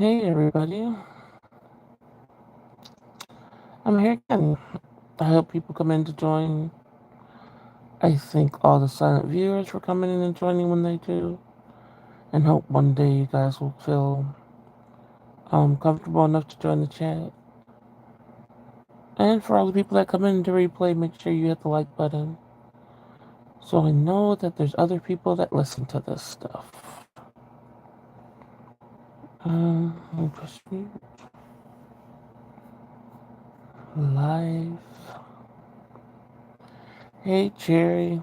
Hey everybody, I'm here again. I hope people come in to join. I thank all the silent viewers for coming in and joining when they do, and hope one day you guys will feel comfortable enough to join the chat. And for all the people that come in to replay, make sure you hit the like button so I know that there's other people that listen to this stuff. Let me push mute. Live. Hey Cherry.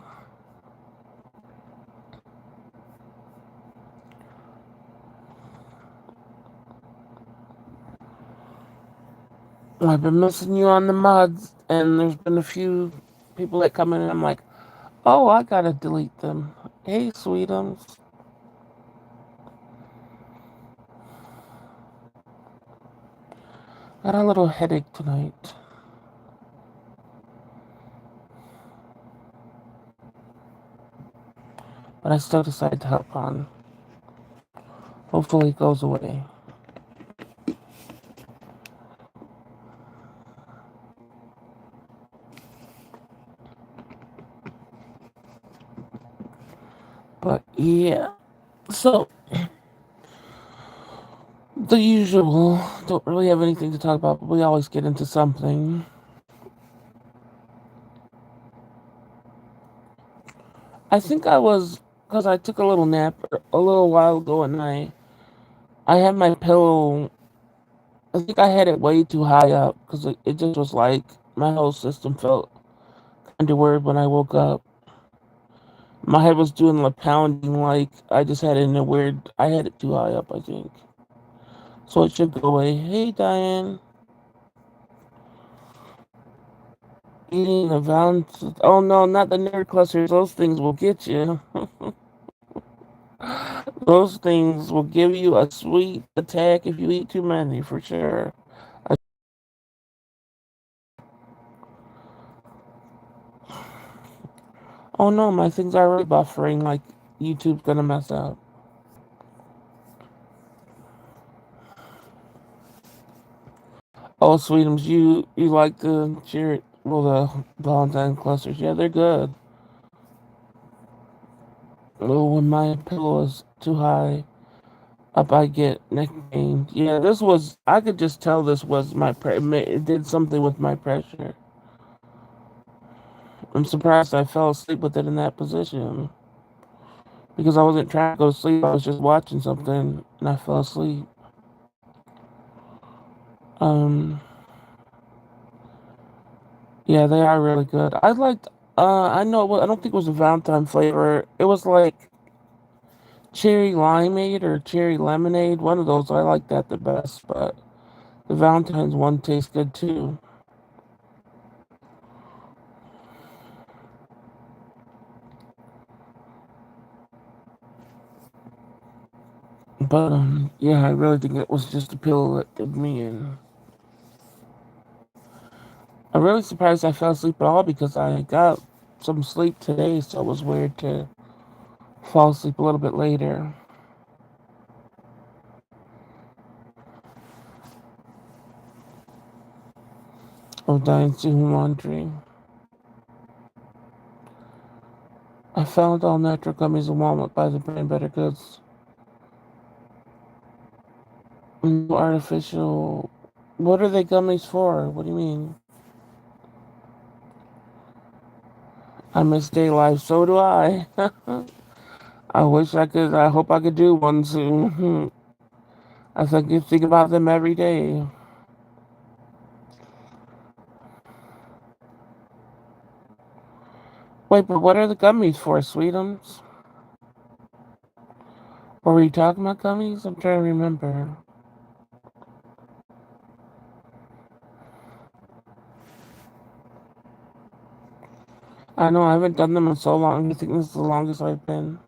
I've been missing you on the mods, and there's been a few people that come in, and I'm like, oh, I gotta delete them. Hey, Sweetums. Got a little headache tonight, but I still decided to hop on. Hopefully, it goes away. But yeah, so the usual. Don't really have anything to talk about, but we always get into something. I think I was because I took a little nap a little while ago, and I had my pillow. I think I had it way too high up because it just was like my whole system felt kind of weird when I woke up. My head was doing the pounding like I just had it in a weird. I had it too high up, I think. So it should go away. Hey, Diane. Eating a Valentine's. Oh no, not the nerd clusters. Those things will get you. Those things will give you a sweet attack if you eat too many, for sure. I- oh no, my things are already buffering. Like YouTube's gonna mess up. Oh, Sweetums, you like the cherry? Well, the Valentine clusters. Yeah, they're good. Oh, when my pillow is too high up, I get neck pain. Yeah, this was. I could just tell this was my. It did something with my pressure. I'm surprised I fell asleep with it in that position because I wasn't trying to go to sleep. I was just watching something and I fell asleep. Um, yeah, they are really good. I liked. I know. I don't think it was a Valentine flavor. It was like cherry limeade or cherry lemonade. One of those. I like that the best, but the Valentine's one tastes good too. But yeah, I really think it was just a pill that did me in. I'm really surprised I fell asleep at all because I got some sleep today, so it was weird to fall asleep a little bit later. Of dying doing laundry. I found all natural gummies in Walmart by the brand Better Goods. No artificial. What are they gummies for? What do you mean? I miss day life. So do I. I wish I could. I hope I could do one soon. I think about them every day. Wait, but what are the gummies for, Sweetums? Or were you talking about gummies? I'm trying to remember. I know I haven't done them in so long. I think this is the longest I've been.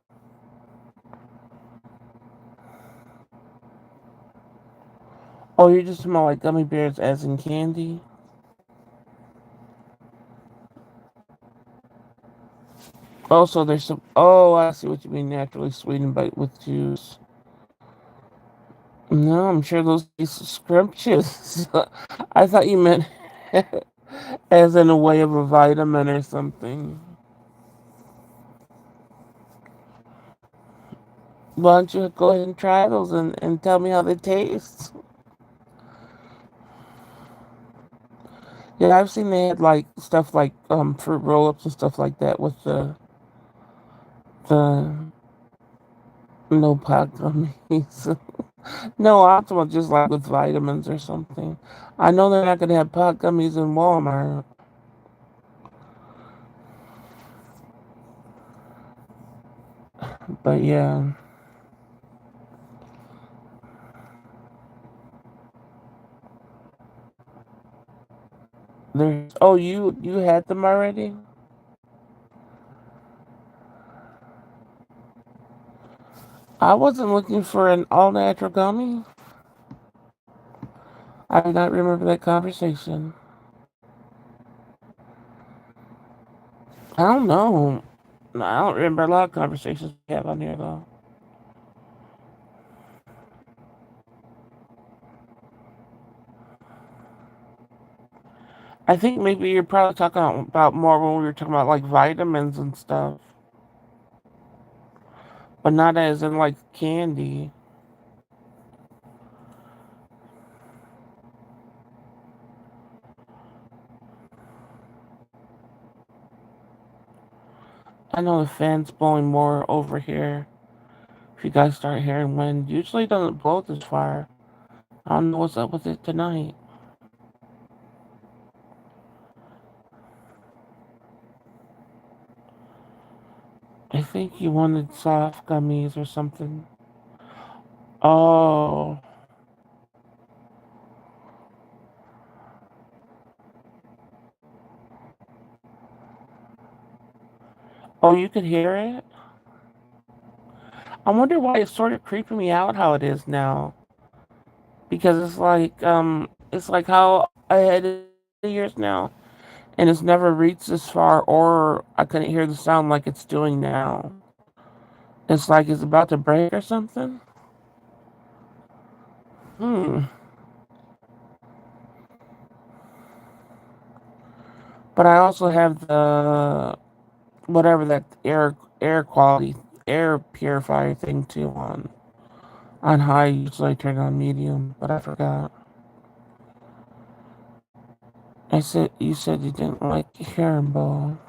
Oh, you're just talking about like gummy bears as in candy? Also, there's some. Oh, I see what you mean. Naturally sweetened but with juice. No, I'm sure those taste scrumptious. I thought you meant as in a way of a vitamin or something. Why don't you go ahead and try those and tell me how they taste? Yeah, I've seen they had like stuff like fruit roll-ups and stuff like that with the no pot gummies. No, I'm talking about just like with vitamins or something. I know they're not gonna have pot gummies in Walmart, but yeah, there's. Oh, you had them already? I wasn't looking for an all natural gummy. I do not remember that conversation. I don't know. No, I don't remember a lot of conversations we have on here though. I think maybe you're probably talking about more when we were talking about like vitamins and stuff, but not as in like candy. I know the fan's blowing more over here. If you guys start hearing wind, usually it doesn't blow this far. I don't know what's up with it tonight. I think you wanted soft gummies or something. Oh, oh, you could hear it. I wonder why it's sort of creeping me out how it is now. Because it's like how I had it years now, and it's never reached this far, or I couldn't hear the sound like it's doing now. It's like it's about to break or something. Hmm. But I also have the whatever that air quality air purifier thing too on high. Usually I turn it on medium, but I forgot. I said you said you didn't like Herringbone.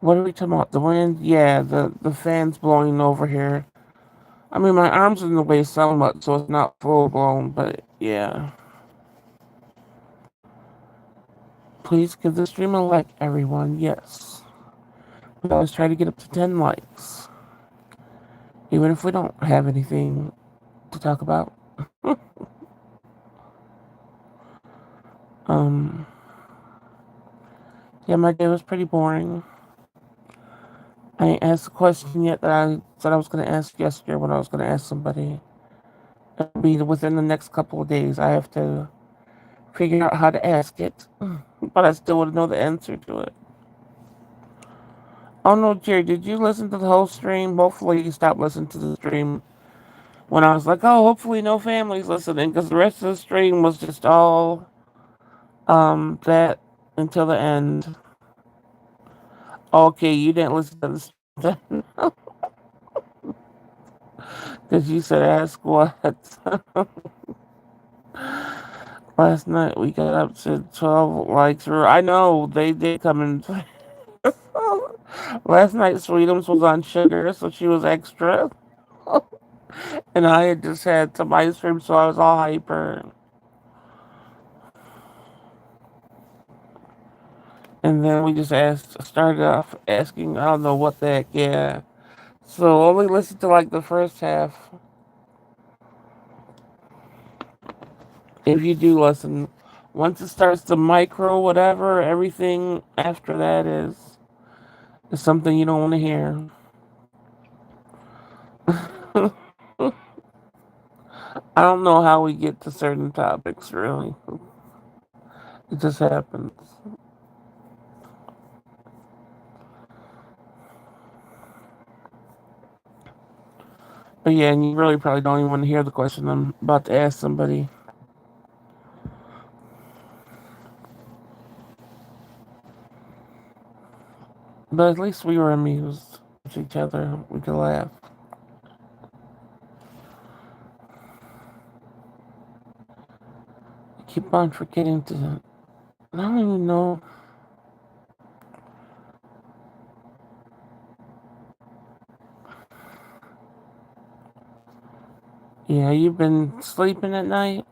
What are we talking about? The wind? Yeah, the fan's blowing over here. I mean, my arm's in the way somewhat, so it's not full blown, but yeah. Please give the stream a like, everyone. Yes. We always try to get up to 10 likes, even if we don't have anything to talk about. Um, yeah, my day was pretty boring. I ain't asked a question yet that I said I was going to ask yesterday when I was going to ask somebody. It'll be within the next couple of days. I have to figure out how to ask it, but I still want to know the answer to it. Oh no, Jerry, did you listen to the whole stream? Hopefully you stopped listening to the stream when I was like, oh, hopefully no families listening, because the rest of the stream was just all that until the end. Okay, you didn't listen to the stream because you said ask what. Last night we got up to 12 likes. I know they did come in. Last night Sweetums was on sugar, so she was extra. And I had just had some ice cream, so I was all hyper. And then we just started off asking, I don't know what the heck, yeah. So only listen to like the first half. If you do listen, once it starts the micro, whatever, everything after that is something you don't want to hear. I don't know how we get to certain topics, really. It just happens. But yeah, and you really probably don't even want to hear the question I'm about to ask somebody. But at least we were amused with each other. We could laugh. I keep on forgetting to. I don't even know. Yeah, you've been sleeping at night?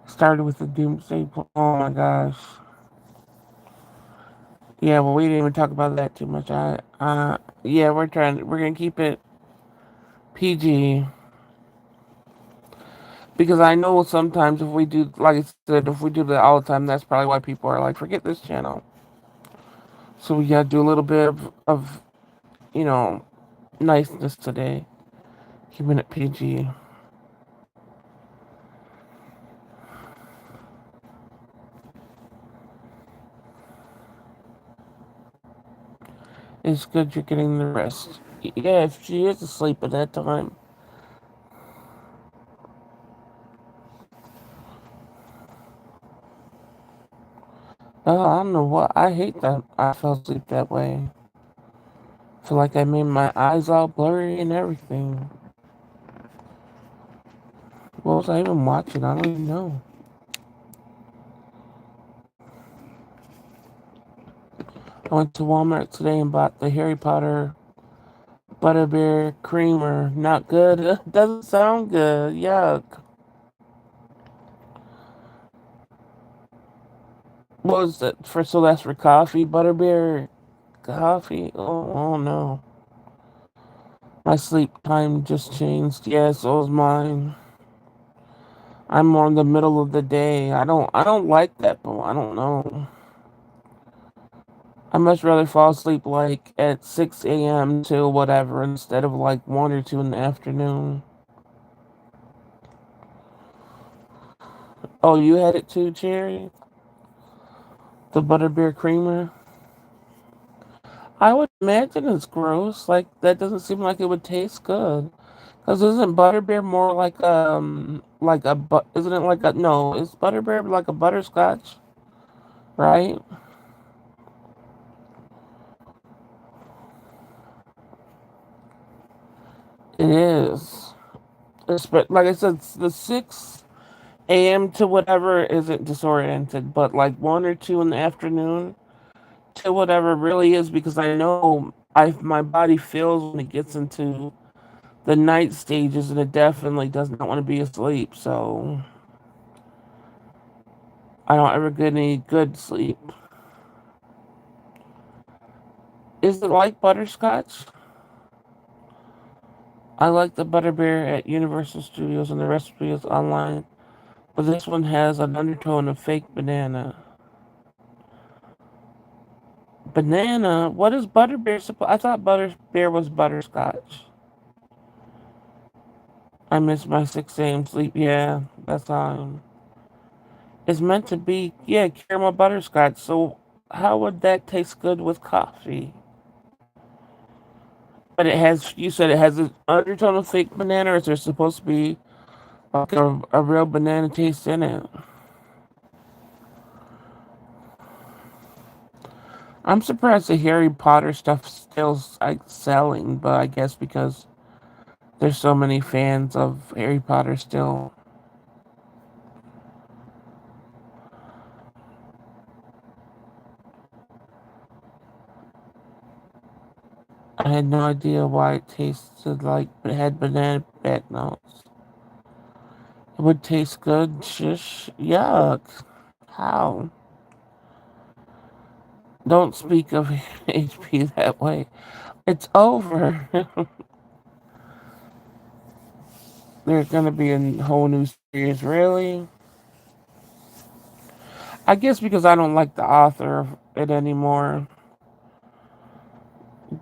Started with the doomsday. Oh my gosh. Yeah, well, we didn't even talk about that too much. Yeah, we're gonna keep it PG because I know sometimes if we do, like I said, if we do that all the time, that's probably why people are like, forget this channel. So we gotta do a little bit of you know, niceness today, keeping it PG. It's good you're getting the rest. Yeah, if she is asleep at that time. Oh, I don't know what. I hate that I fell asleep that way. Feel like I made my eyes all blurry and everything. What was I even watching? I don't even know. I went to Walmart today and bought the Harry Potter Butterbeer Creamer. Not good. Doesn't sound good. Yuck. What was that for? So that's for coffee? Butterbeer coffee? Oh no. My sleep time just changed. Yeah, so was mine. I'm more in the middle of the day. I don't like that, but I don't know. I much rather fall asleep like at 6 a.m. till whatever instead of like 1 or 2 in the afternoon. Oh, you had it too, Cherry? The butterbeer creamer? I would imagine it's gross. Like, that doesn't seem like it would taste good. Because isn't butterbeer more like a, isn't it like a, no, is butterbeer like a butterscotch? Right? It is. But like I said, the 6 a.m. to whatever isn't disoriented, but like 1 or 2 in the afternoon to whatever really is because I know my body feels when it gets into the night stages and it definitely does not want to be asleep. So I don't ever get any good sleep. Is it like butterscotch? I like the butterbeer at Universal Studios and the recipe is online, but this one has an undertone of fake banana. Banana? What is butterbeer supposed? I thought butterbeer was butterscotch. I miss my 6 a.m. sleep. Yeah, that's it's meant to be, yeah, caramel butterscotch. So how would that taste good with coffee? But it has, you said it has an undertone of fake banana, or is there supposed to be like a real banana taste in it? I'm surprised the Harry Potter stuff's still like selling, but I guess because there's so many fans of Harry Potter still. I had no idea why it tasted like it had banana back notes. It would taste good. Shush. Yuck. How? Don't speak of HP that way. It's over. There's gonna be a whole new series. Really? I guess because I don't like the author of it anymore.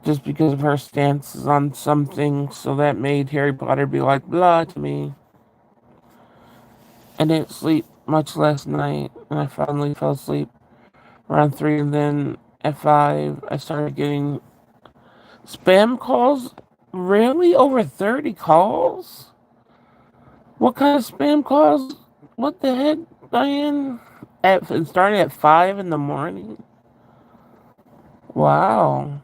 Just because of her stances on something. So that made Harry Potter be like, blah to me. I didn't sleep much last night, and I finally fell asleep around 3, and then at 5, I started getting spam calls. Really? Over 30 calls? What kind of spam calls? What the heck, Diane? Starting at 5 in the morning? Wow.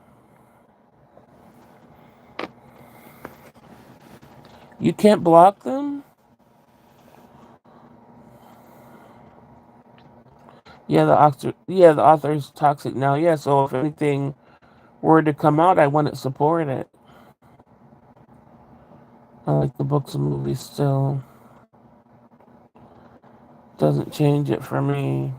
You can't block them? The author is toxic now. Yeah, so if anything were to come out, I wouldn't support it. I like the books and movies still. Doesn't change it for me.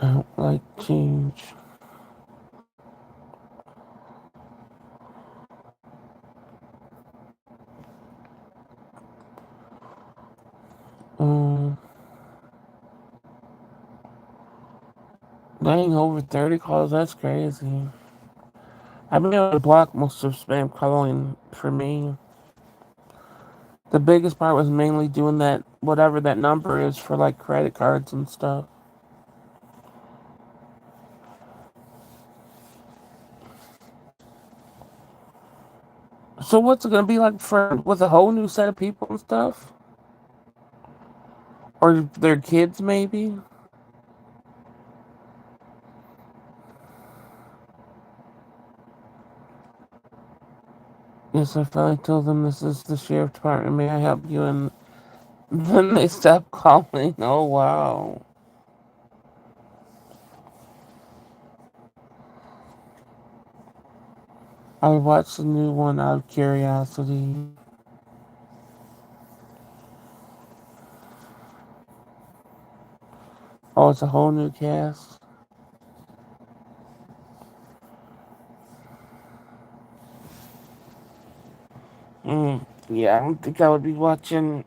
I don't like change. Um, Laying over 30 calls, that's crazy. I've been able to block most of spam calling for me. The biggest part was mainly doing that, whatever that number is for like credit cards and stuff. So what's it gonna be like for with a whole new set of people and stuff? Or their kids maybe? Yes, I finally told them this is the sheriff department. May I help you? And then they stopped calling. Oh wow. I watched the new one out of curiosity. Oh, it's a whole new cast. Yeah, I don't think I would be watching.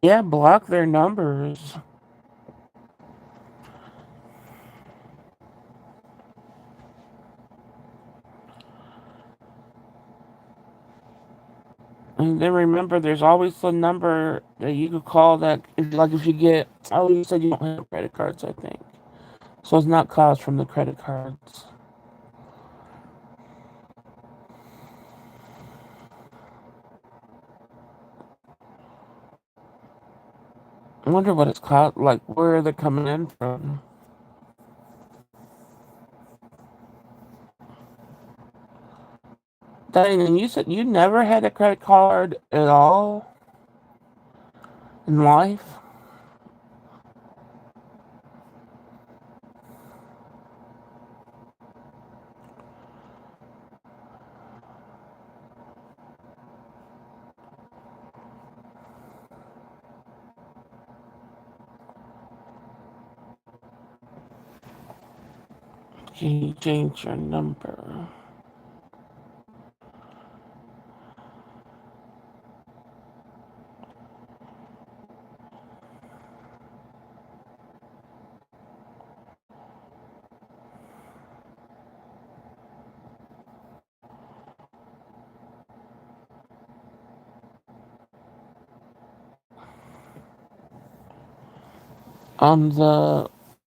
Yeah, block their numbers. And then remember, there's always the number that you could call that, like if you get, oh, you said you don't have credit cards, I think. So it's not calls from the credit cards. I wonder what it's called, like where they're coming in from. Dang, and you said you never had a credit card at all in life? Can you change your number?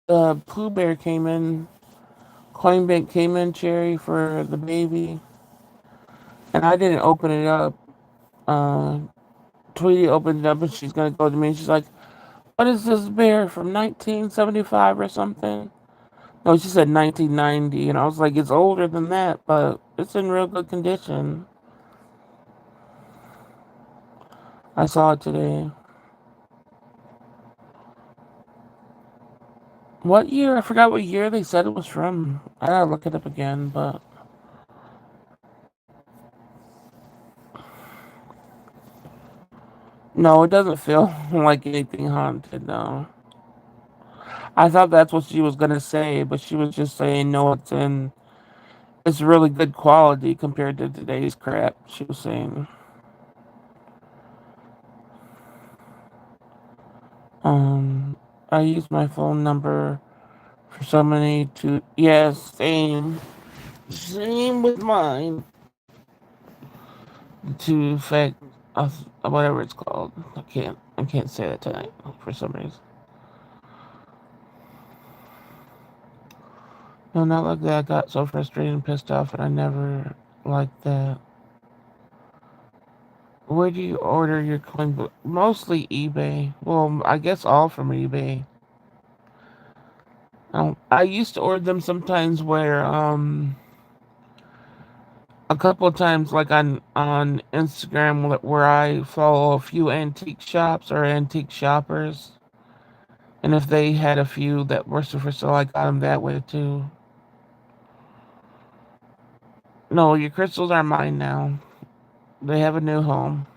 The Pooh Bear came in, Coinbank came in, Cherry, for the baby, and I didn't open it up. Uh, Tweety opened it up, and she's gonna go to me, and she's like, "What is this bear from 1975 or something?" No, she said 1990, and I was like, "It's older than that, but it's in real good condition." I saw it today. What year? I forgot what year they said it was from. I gotta look it up again, but no, it doesn't feel like anything haunted, no. I thought that's what she was gonna say, but she was just saying, no, it's really good quality compared to today's crap, she was saying. Um, I use my phone number for somebody to. Yes, same with mine. To affect whatever it's called. I can't say that tonight for some reason. No, not like that. I got so frustrated and pissed off, and I never liked that. Where do you order your coin book? Mostly eBay. Well, I guess all from eBay. I used to order them sometimes where a couple of times like on Instagram where I follow a few antique shops or antique shoppers, and if they had a few that were for sale, I got them that way too. No, your crystals are mine now. They have a new home.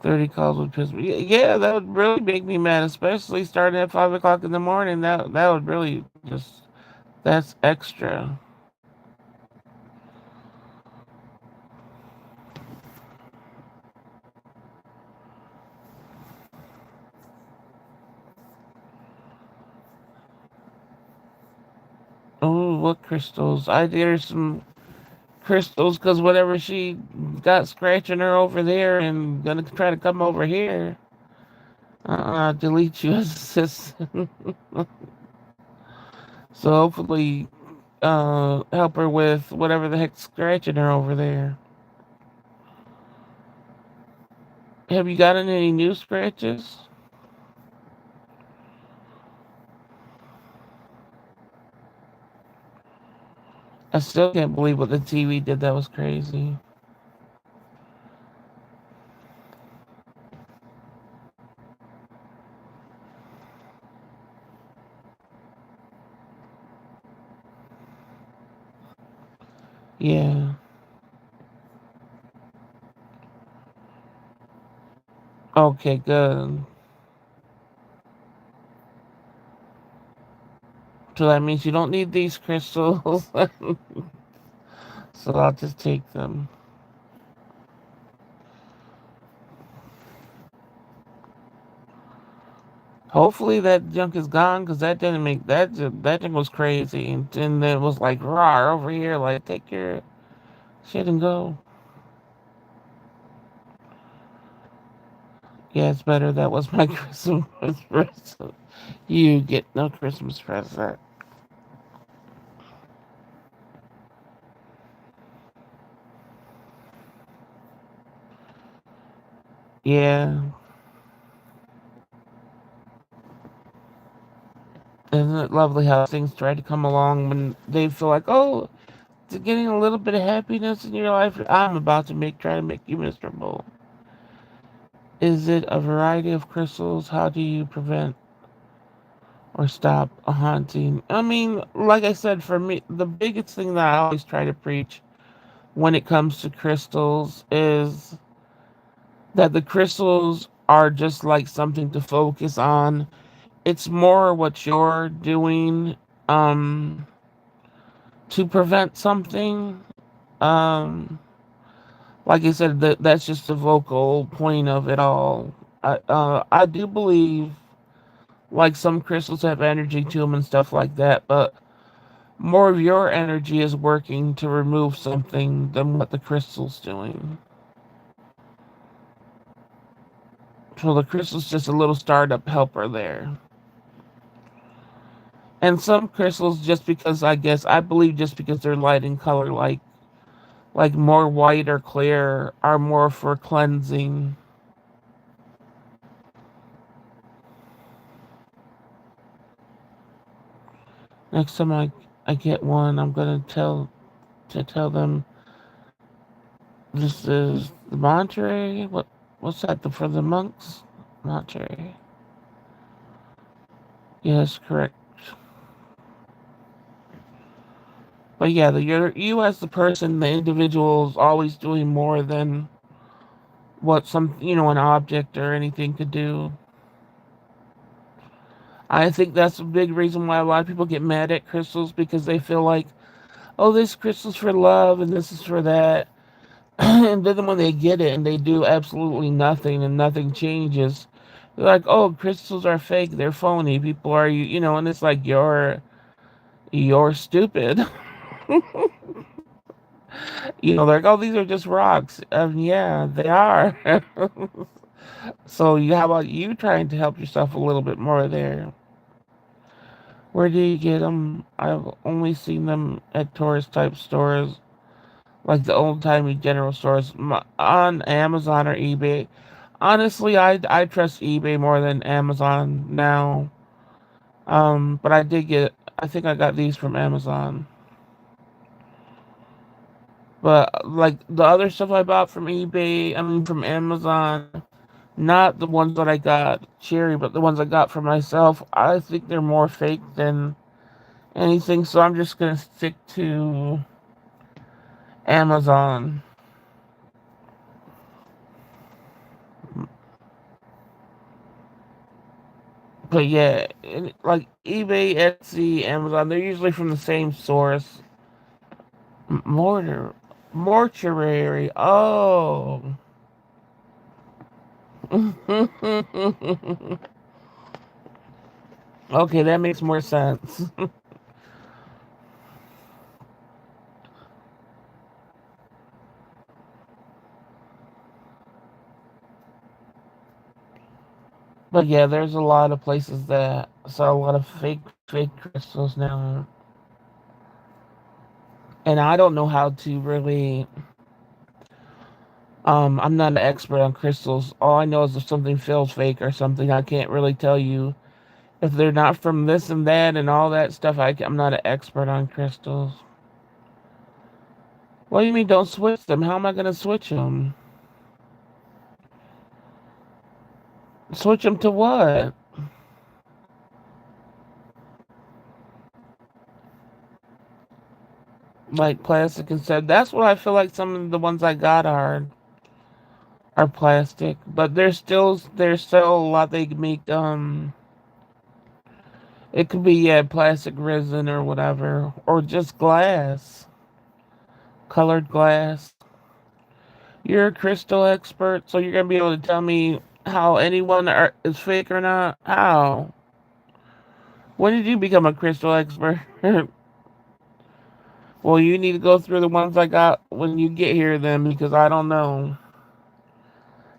30 calls would piss me. Yeah, that would really make me mad, especially starting at 5 o'clock in the morning. That would really just that's extra. Oh, what crystals? I did her some crystals because whatever she got scratching her over there and gonna try to come over here. Delete you as a sis. So hopefully, help her with whatever the heck's scratching her over there. Have you gotten any new scratches? I still can't believe what the TV did. That was crazy. Yeah. Okay, good. So that means you don't need these crystals. So I'll just take them. Hopefully that junk is gone because that didn't make that junk was crazy and it was like raw over here like take your shit and go. Yeah, it's better. That was my Christmas present. You get no Christmas present. Yeah, isn't it lovely how things try to come along when they feel like, oh, it's getting a little bit of happiness in your life. I'm about to try to make you miserable. Is it a variety of crystals? How do you prevent or stop a haunting? I mean, like I said, for me, the biggest thing that I always try to preach when it comes to crystals is that the crystals are just like something to focus on. It's more what you're doing um to prevent something. Um like I said, that's just the vocal point of it all. I do believe like some crystals have energy to them and stuff like that, but more of your energy is working to remove something than what the crystal's doing. So the crystal's just a little startup helper there. And some crystals, just because I guess I believe just because they're light in color, like more white or clear, are more for cleansing. Next time I get one, I'm gonna tell them this is the Monterey. What's that for the monks? Monterey. Yes, correct. But yeah, you as the person, the individual is always doing more than what an object or anything could do. I think that's a big reason why a lot of people get mad at crystals because they feel like, oh, this crystal's for love and this is for that. And then when they get it and they do absolutely nothing and nothing changes, they're like, "Oh, crystals are fake. They're phony. People are you know," and it's like you're stupid. They're like, "Oh, these are just rocks." Yeah, they are. So how about you trying to help yourself a little bit more there? Where do you get them? I've only seen them at tourist type stores, like the old timey general stores, on Amazon or eBay. Honestly, I trust eBay more than Amazon now. But I think I got these from Amazon. But like the other stuff I bought from eBay, I mean from Amazon, not the ones that I got cherry, but the ones I got for myself, I think they're more fake than anything. So I'm just gonna stick to Amazon. But yeah, like eBay, Etsy, Amazon, they're usually from the same source. Mortar, mortuary. Oh. Okay, that makes more sense. But yeah, there's a lot of places that sell a lot of fake crystals now. And I don't know how to really I'm not an expert on crystals. All I know is if something feels fake or something, I can't really tell you if they're not from this and that and all that stuff. I'm not an expert on crystals. What do you mean don't switch them? How am I going to switch them? Switch them to what? Like plastic instead. That's what I feel like some of the ones I got are plastic, but there's still a lot they can make. It could be yeah, plastic resin or whatever, or just glass, colored glass. You're a crystal expert, so you're gonna be able to tell me how is fake or not. How? When did you become a crystal expert? Well, you need to go through the ones I got when you get here, then, because I don't know.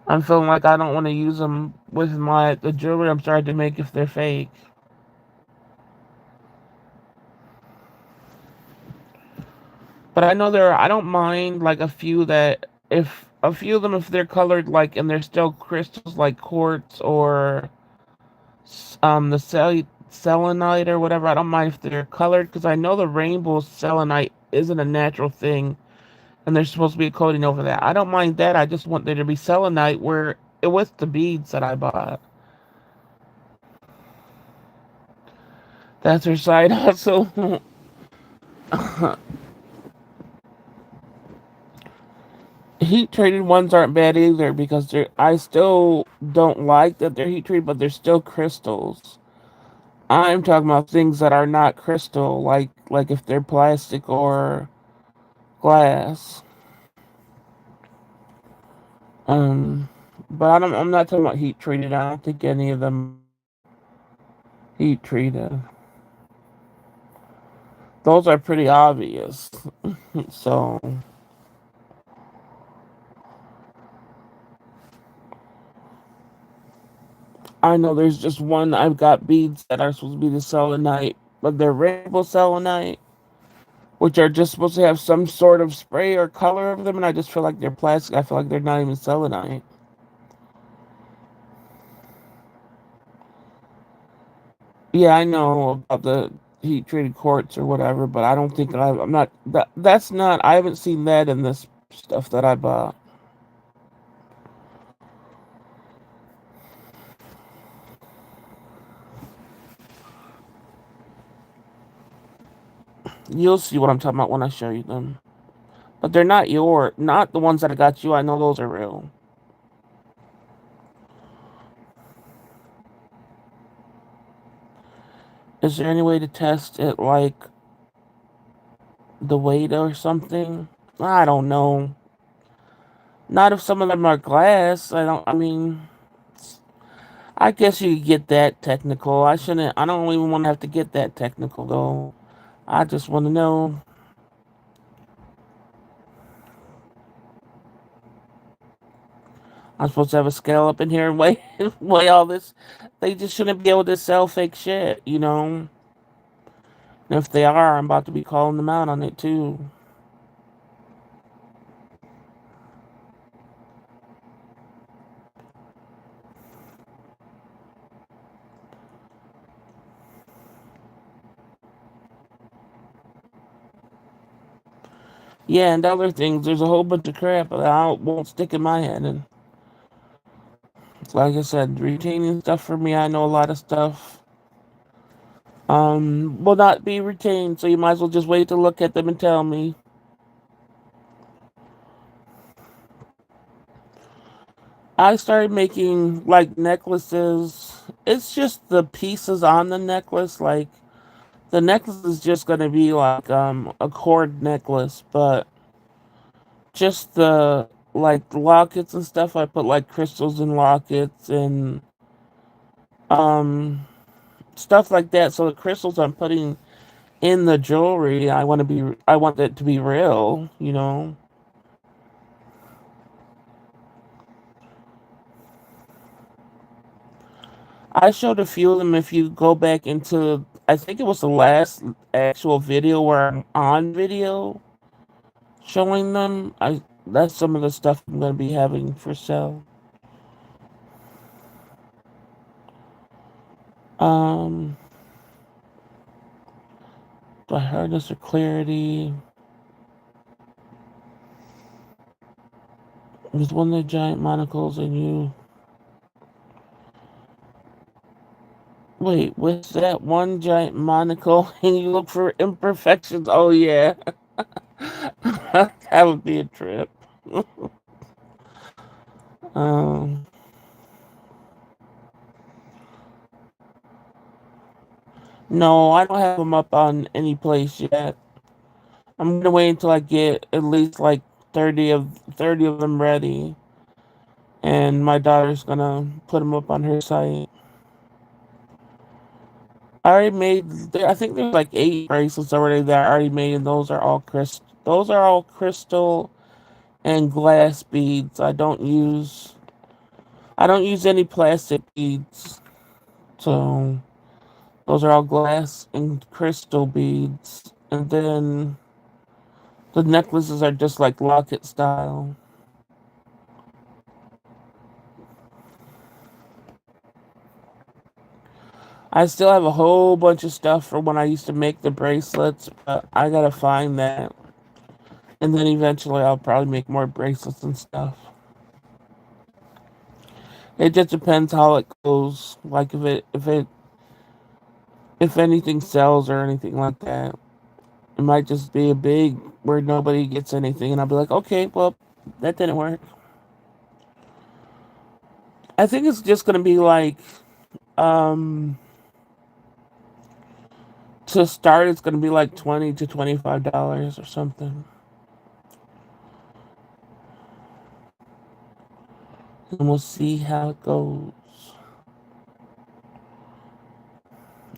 I'm feeling like I don't want to use them with the jewelry I'm starting to make if they're fake. But I know I don't mind like a few that if a few of them if they're colored like and they're still crystals like quartz or the selenite or whatever. I don't mind if they're colored because I know the rainbow selenite isn't a natural thing and there's supposed to be a coating over that. I don't mind that. I just want there to be selenite where it was the beads that I bought. That's her side hustle. Heat treated ones aren't bad either because I still don't like that they're heat treated, but they're still crystals. I'm talking about things that are not crystal, like if they're plastic or glass. Um, but I'm not talking about heat treated. I don't think any of them heat treated. Those are pretty obvious. So I know there's just one. I've got beads that are supposed to be the selenite, but they're rainbow selenite, which are just supposed to have some sort of spray or color over them, and I just feel like they're plastic. I feel like they're not even selenite. Yeah, I know about the heat treated quartz or whatever, but I don't think I'm not that's not I haven't seen that in this stuff that I bought. You'll see what I'm talking about when I show you them. But they're not the ones that I got you. I know those are real. Is there any way to test it like the weight or something? I don't know. Not if some of them are glass. I mean, I guess you could get that technical. I shouldn't. I don't even want to have to get that technical though. I just want to know. I'm supposed to have a scale up in here and weigh weigh all this. They just shouldn't be able to sell fake shit, you know. And if they are, I'm about to be calling them out on it too. Yeah, and other things. There's a whole bunch of crap that I won't stick in my head. And like I said, retaining stuff for me, I know a lot of stuff will not be retained. So you might as well just wait to look at them and tell me. I started making like necklaces. It's just the pieces on the necklace. Like the necklace is just gonna be like a cord necklace, but just the like lockets and stuff. I put like crystals in lockets and um stuff like that. So the crystals I'm putting in the jewelry, I want it to be real, you know. I showed a few of them. If you go back into, I think it was the last actual video where I'm on video showing them. I That's some of the stuff I'm gonna be having for sale. Um, the hardness or clarity with one of the giant monocles, and you wait with that one giant monocle, and you look for imperfections. Oh yeah, that would be a trip. um, no, I don't have them up on any place yet. I'm gonna wait until I get at least like 30 of them ready, and my daughter's gonna put them up on her site. I already made. I think there's like 8 bracelets already that I already made, and those are all crystal. Those are all crystal and glass beads. I don't use any plastic beads. So those are all glass and crystal beads, and then the necklaces are just like locket style. I still have a whole bunch of stuff from when I used to make the bracelets, but I gotta find that. And then eventually I'll probably make more bracelets and stuff. It just depends how it goes. Like if anything sells or anything like that. It might just be a big where nobody gets anything and I'll be like, okay, well, that didn't work. I think it's just gonna be like um to start it's gonna be like $20 to $25 or something. And we'll see how it goes.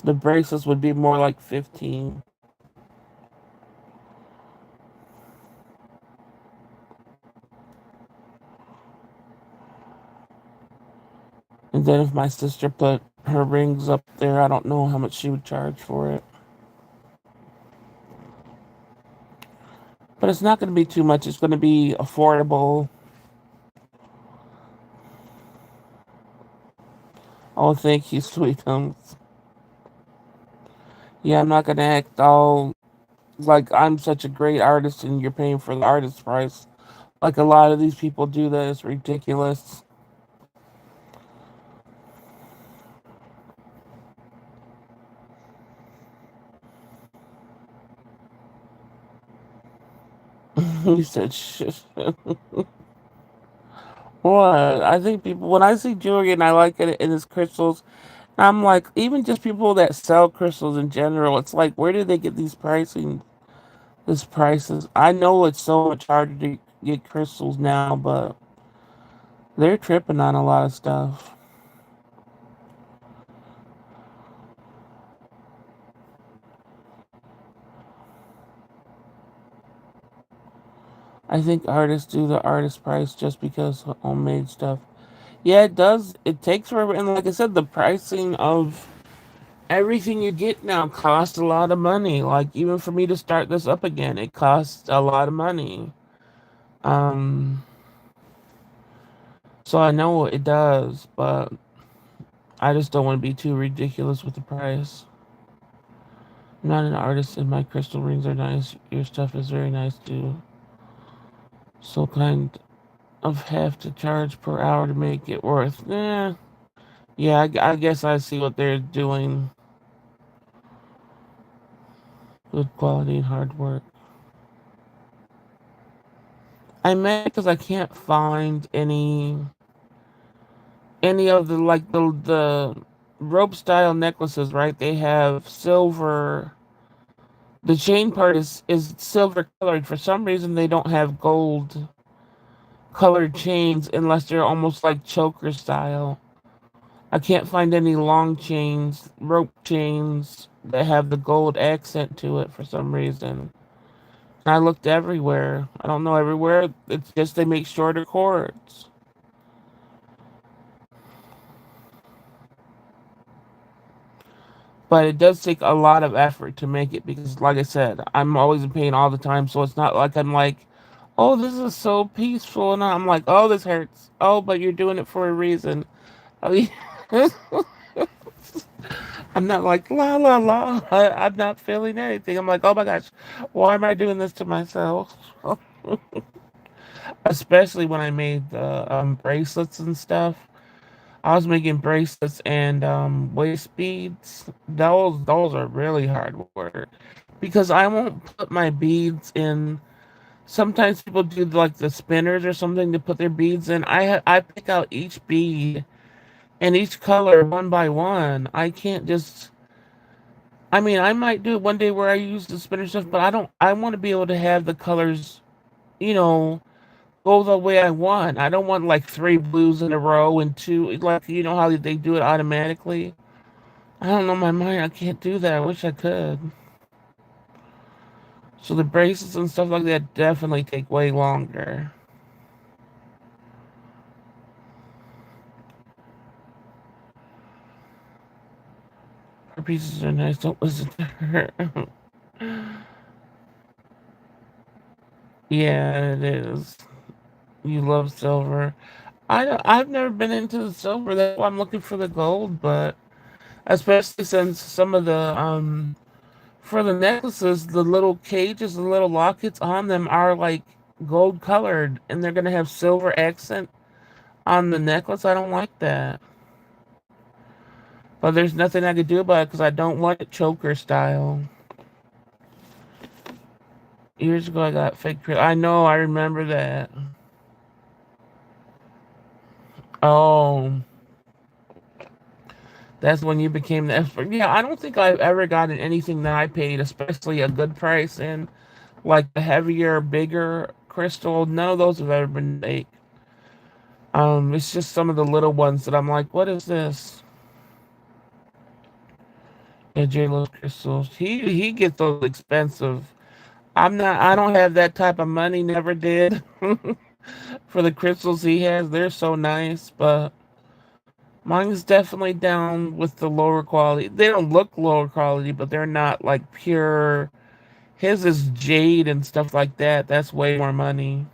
The bracelets would be more like 15. And then if my sister put her rings up there, I don't know how much she would charge for it. But it's not going to be too much. It's going to be affordable. Oh, thank you, sweetums. Yeah, I'm not going to act all like I'm such a great artist and you're paying for the artist price. Like a lot of these people do that. It's ridiculous. You said shit. What? I think people, when I see jewelry and I like it and it's crystals, I'm like, even just people that sell crystals in general, it's like, where do they get these prices? I know it's so much harder get crystals now, but they're tripping on a lot of stuff. I think artists do the artist price just because of homemade stuff. Yeah, it does. It takes forever, and like I said, the pricing of everything you get now costs a lot of money. Like even for me to start this up again, it costs a lot of money. Um, so I know it does, but I just don't want to be too ridiculous with the price. I'm not an artist, and my crystal rings are nice. Your stuff is very nice too. So kind of have to charge per hour to make it worth. Yeah, I guess I see what they're doing. Good quality and hard work. I meant because I can't find any of the like the rope style necklaces, right? They have silver. The chain part is silver colored. For some reason, they don't have gold colored chains unless they're almost like choker style. I can't find any long chains, rope chains that have the gold accent to it for some reason. And I looked everywhere. I don't know everywhere. It's just they make shorter cords. But it does take a lot of effort to make it because, like I said, I'm always in pain all the time. So it's not like I'm like, oh, this is so peaceful. And I'm like, oh, this hurts. Oh, but you're doing it for a reason. I mean, I'm not like, la, la, la. I'm not feeling anything. I'm like, oh my gosh, why am I doing this to myself? Especially when I made the bracelets and stuff. I was making bracelets and waist beads. Those are really hard work because I won't put my beads in. Sometimes people do like the spinners or something to put their beads in. I pick out each bead and each color one by one. I can't just. I mean, I might do it one day where I use the spinner stuff, but I don't. I want to be able to have the colors, you know, go the way I want. I don't want like three blues in a row and two like how they do it automatically. I don't know my mind. I can't do that. I wish I could. So the bracelets and stuff like that definitely take way longer. Her pieces are nice. Don't listen to her. Yeah, it is. You love silver. I've never been into the silver. That's why I'm looking for the gold. But especially since some of the for the necklaces, the little cages, the little lockets on them are like gold colored, and they're gonna have silver accent on the necklace. I don't like that. But there's nothing I could do about it because I don't want it choker style. Years ago, I got fake. I know. I remember that. Oh, that's when you became the expert. Yeah, I don't think I've ever gotten anything that I paid, especially a good price, in like the heavier, bigger crystal. None of those have ever been fake. It's just some of the little ones that I'm like, what is this? Yeah, J Lo crystals. He gets those expensive. I'm not. I don't have that type of money. Never did. For the crystals he has, they're so nice, but mine's definitely down with the lower quality. They don't look lower quality, but they're not like pure. His is jade and stuff like that. That's way more money.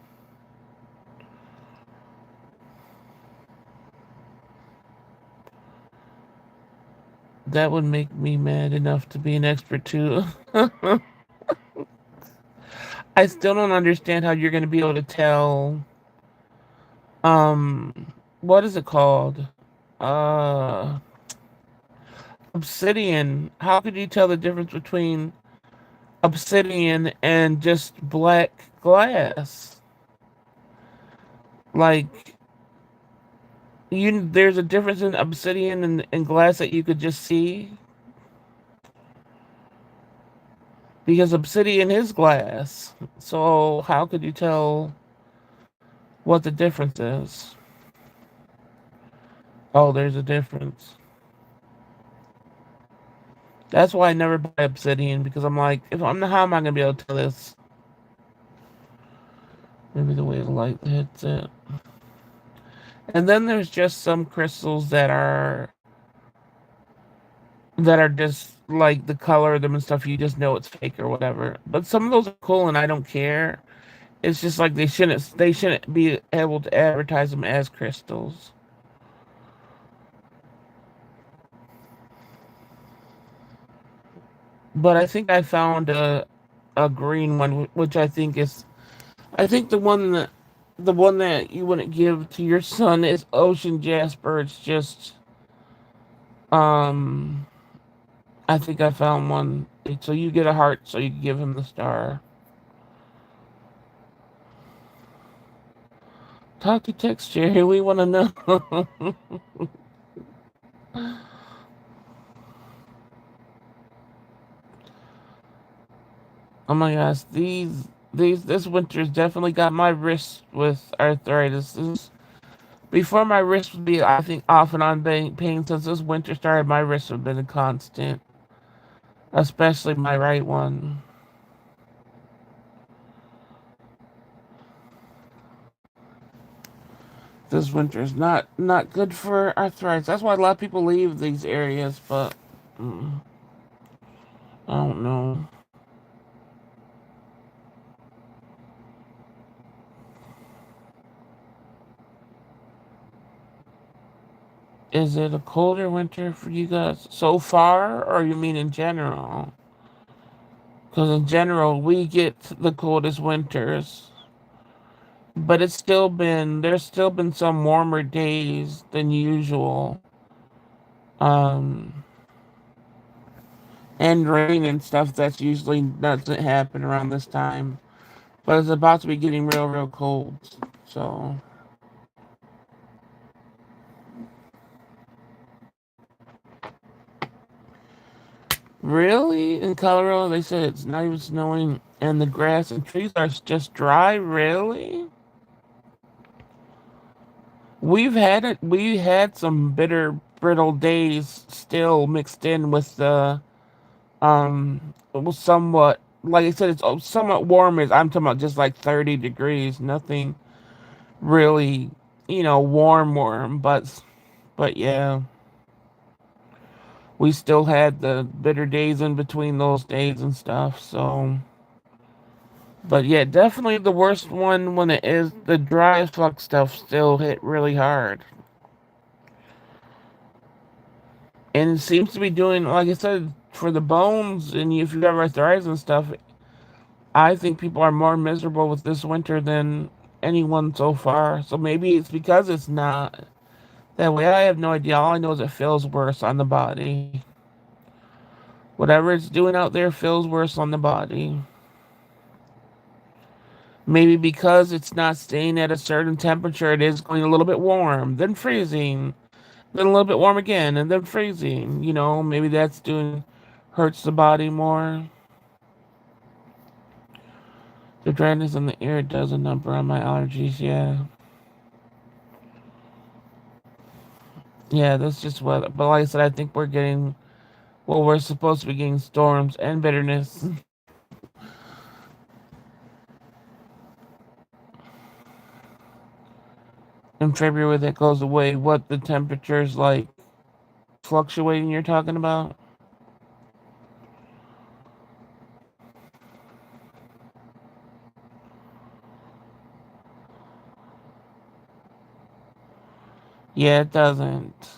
That would make me mad enough to be an expert too. I still don't understand how you're going to be able to tell um what is it called? Uh Obsidian. How could you tell the difference between obsidian and just black glass? Like there's a difference in obsidian and glass that you could just see because obsidian is glass. So how could you tell? what the difference is. Oh, there's a difference. That's why I never buy obsidian, because I'm like, if I'm how am I gonna be able to tell this? Maybe the way the light hits it. And then there's just some crystals that are just like the color of them and stuff. You just know it's fake or whatever. But some of those are cool, and I don't care. It's just like they shouldn't be able to advertise them as crystals. But I think I found a green one, which I think the one that you wouldn't give to your son is ocean jasper. It's just um I think I found one. So you get a heart, so you can give him the star. Talk to texture. Here we want to know. Oh my gosh, this winter's definitely got my wrist with arthritis. Before my wrist would be, I think, off and on pain since this winter started. My wrist have been a constant, especially my right one. This winter is not good for arthritis. That's why a lot of people leave these areas. But mm, I don't know. Is it a colder winter for you guys so far, or you mean in general? Because in general, we get the coldest winters, but there's still been some warmer days than usual. Um, and rain and stuff that's usually doesn't happen around this time. But it's about to be getting real, real cold. So, really? In Colorado, they said it's not even snowing and the grass and trees are just dry? Really? We had some bitter, brittle days still mixed in with the it was somewhat, like I said, it's somewhat warm. Is I'm talking about just like 30 degrees, nothing really, warm, warm. But yeah, we still had the bitter days in between those days and stuff. So, but yeah, definitely the worst one when it is the dry as fuck stuff still hit really hard. And it seems to be doing, like I said, for the bones, and if you have arthritis and stuff, I think people are more miserable with this winter than anyone so far. So maybe it's because it's not that way. I have no idea. All I know is it feels worse on the body. Whatever it's doing out there feels worse on the body. Maybe because it's not staying at a certain temperature, it is going a little bit warm, then freezing, then a little bit warm again, and then freezing. Maybe that's doing hurts the body more. The dryness in the air does a number on my allergies, yeah. Yeah, that's just what. But like I said, I think we're getting, well, we're supposed to be getting storms and bitterness. In February, that goes away. What the temperature's like fluctuating you're talking about? Yeah, it doesn't.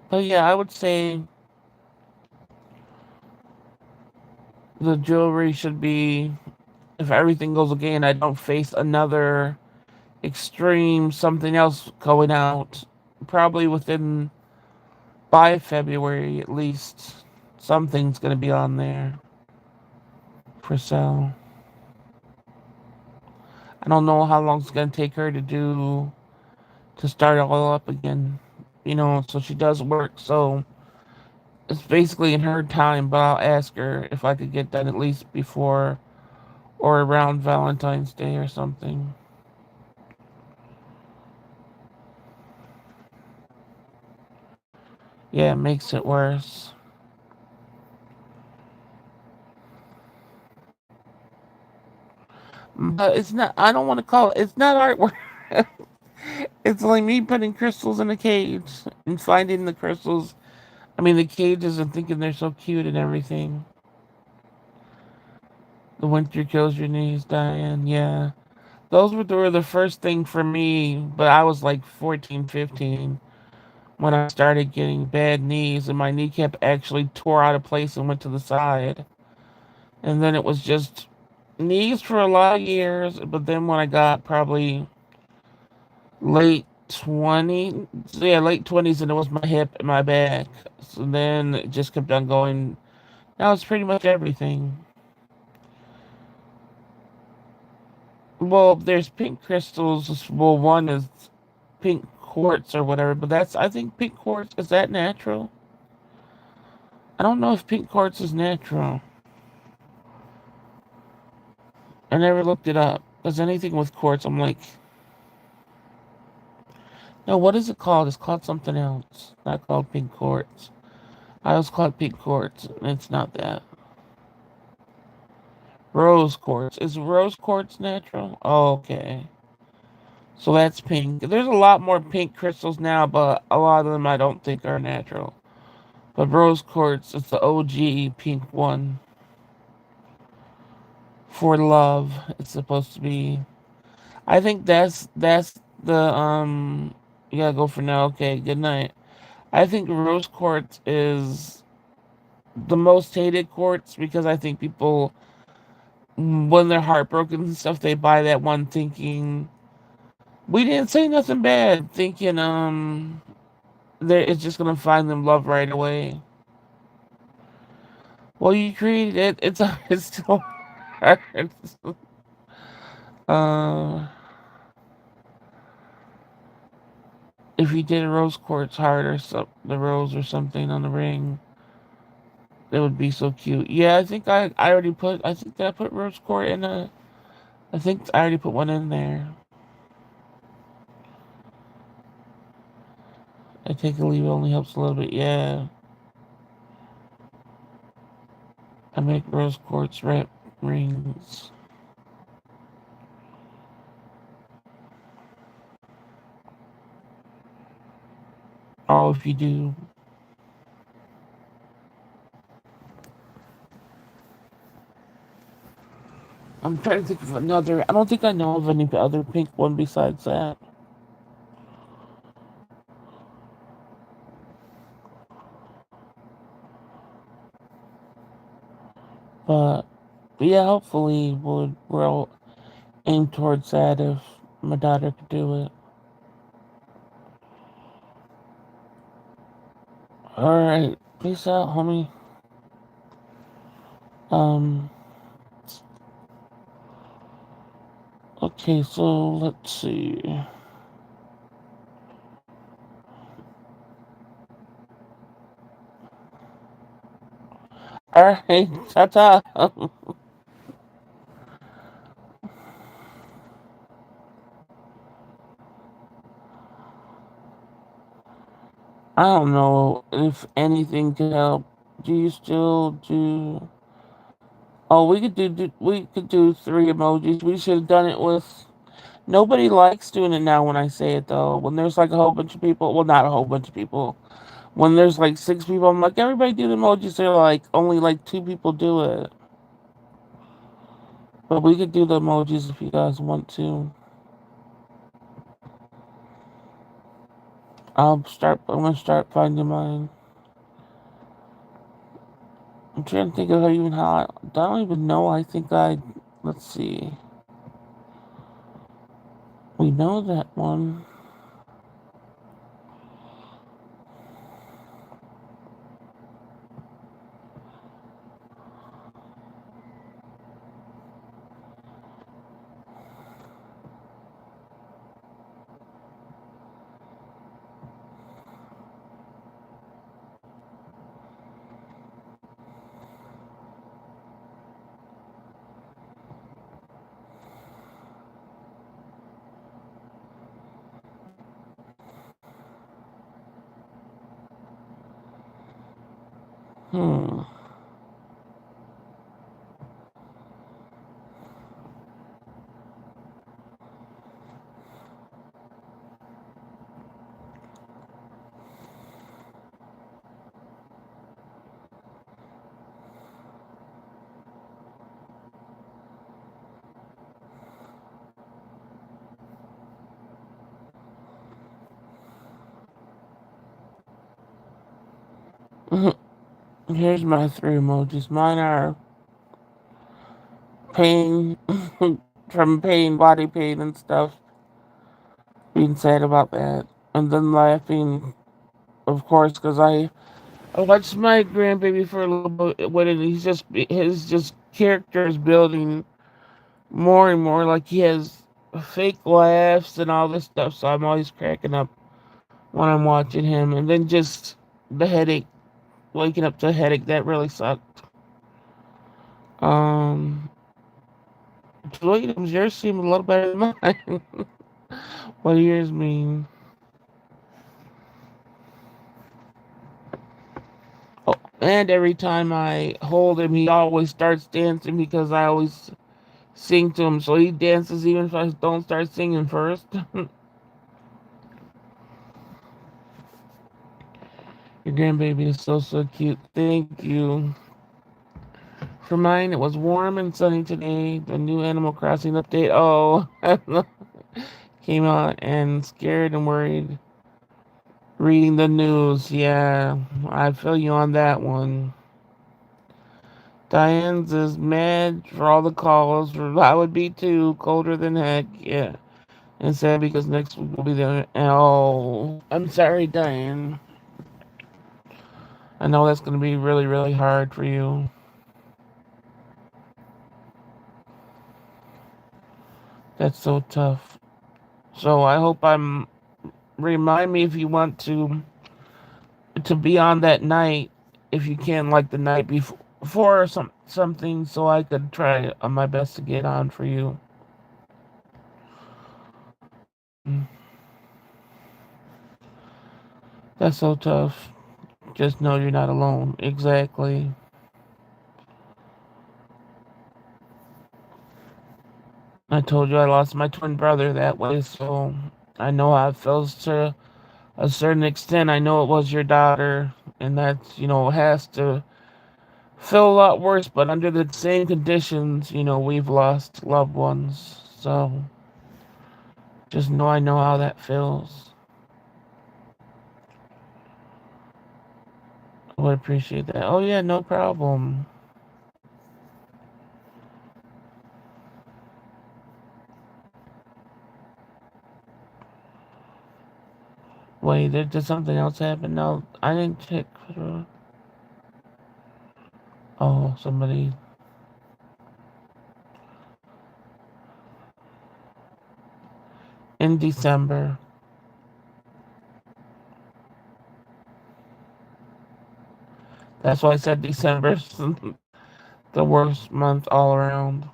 But yeah, I would say the jewelry should be, if everything goes okay and I don't face another extreme something else going out, probably within by February at least, something's gonna be on there for sale. I don't know how long it's gonna take her to start it all up again. So she does work, so It's basically in her time, but I'll ask her if I could get that at least before or around Valentine's Day or something. Yeah, it makes it worse. But it's not, I don't want to call it, it's not artwork. It's like me putting crystals in a cage and finding the crystals. I mean, the cages and thinking they're so cute and everything. The winter kills your knees, Diane. Yeah. Those were the first thing for me, but I was like 14, 15 when I started getting bad knees and my kneecap actually tore out of place and went to the side. And then it was just knees for a lot of years, but then when I got probably late 20, yeah, late 20s, and it was my hip and my back. So then it just kept on going. That was pretty much everything. Well, there's pink crystals. Well, one is pink quartz or whatever, but that's, I think pink quartz, is that natural? I don't know if pink quartz is natural. I never looked it up. Because anything with quartz, I'm like, no, what is it called? It's called something else. Not called pink quartz. I was called pink quartz, and it's not that. Rose quartz. Is rose quartz natural? Oh, okay. So that's pink. There's a lot more pink crystals now, but a lot of them I don't think are natural. But rose quartz is the OG pink one for love. It's supposed to be. I think that's the You gotta go for now. Okay, good night. I think rose quartz is the most hated quartz because I think people, when they're heartbroken and stuff, they buy that one thinking we didn't say nothing bad, thinking it's just gonna find them love right away. Well, you created it. It's still hard. Uh, if you did a rose quartz heart or the rose or something on the ring, it would be so cute. Yeah, I already put. I think that I put rose quartz in a. I think I already put one in there. I take a leave. It only helps a little bit. Yeah, I make rose quartz wrap rings. Oh, if you do. I'm trying to think of another. I don't think I know of any other pink one besides that. But yeah, hopefully we'll aim towards that if my daughter could do it. All right, peace out, homie. Um. Okay, so let's see. All right, ta ta. I don't know if anything could help. Do you still do? Oh, we could do three emojis. We should have done it with. Nobody likes doing it now when I say it though. When there's like a whole bunch of people, well, not a whole bunch of people. When there's like six people, I'm like, everybody do the emojis. They're like, only like two people do it. But we could do the emojis if you guys want to. I'm gonna start finding mine. I'm trying to think of I don't even know. Let's see. We know that one. Hmm. Here's my three emojis. Mine are pain from pain, body pain and stuff. Being sad about that, and then laughing, of course, because I watched my grandbaby for a little bit when he's just his just character is building more and more. Like he has fake laughs and all this stuff, so I'm always cracking up when I'm watching him. And then just the headache, waking up to a headache, that really sucked. Um, Williams, yours seem a little better than mine. What do yours mean? Oh, and every time I hold him, he always starts dancing because I always sing to him, so he dances even if I don't start singing first. Your grandbaby is so cute. Thank you. For mine, it was warm and sunny today. The new Animal Crossing update. Oh, came out and scared and worried. Reading the news. Yeah, I feel you on that one. Diane's is mad for all the calls. I would be too. Colder than heck. Yeah. And sad because next week will be there. Oh, I'm sorry, Diane. I know that's going to be really hard for you. That's so tough. So I hope I'm. Remind me if you want to be on that night, if you can, like the night before or something, so I could try my best to get on for you. Mm, that's so tough. Just know you're not alone. Exactly. I told you I lost my twin brother that way, so I know how it feels to a certain extent. I know it was your daughter, and that's, has to feel a lot worse, but under the same conditions, we've lost loved ones. So just know I know how that feels. I would appreciate that. Oh, yeah, no problem. Wait, did something else happen? No, I didn't check. Oh, somebody. In December. That's why I said December's the worst month all around.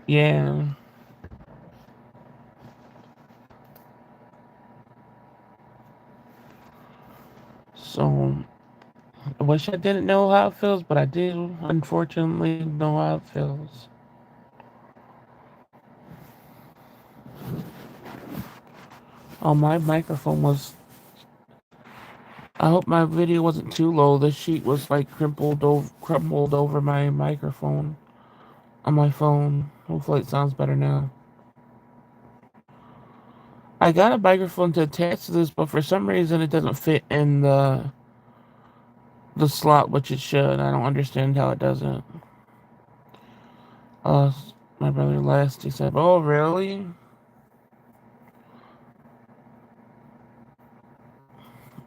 Yeah. So, I wish I didn't know how it feels, but I do, unfortunately, know how it feels. Oh, my microphone was. I hope my video wasn't too low. The sheet was like crumpled over my microphone on my phone. Hopefully, it sounds better now. I got a microphone to attach to this, but for some reason, it doesn't fit in the slot, which it should. I don't understand how it doesn't. Uh, my brother last, he said, "Oh, really?"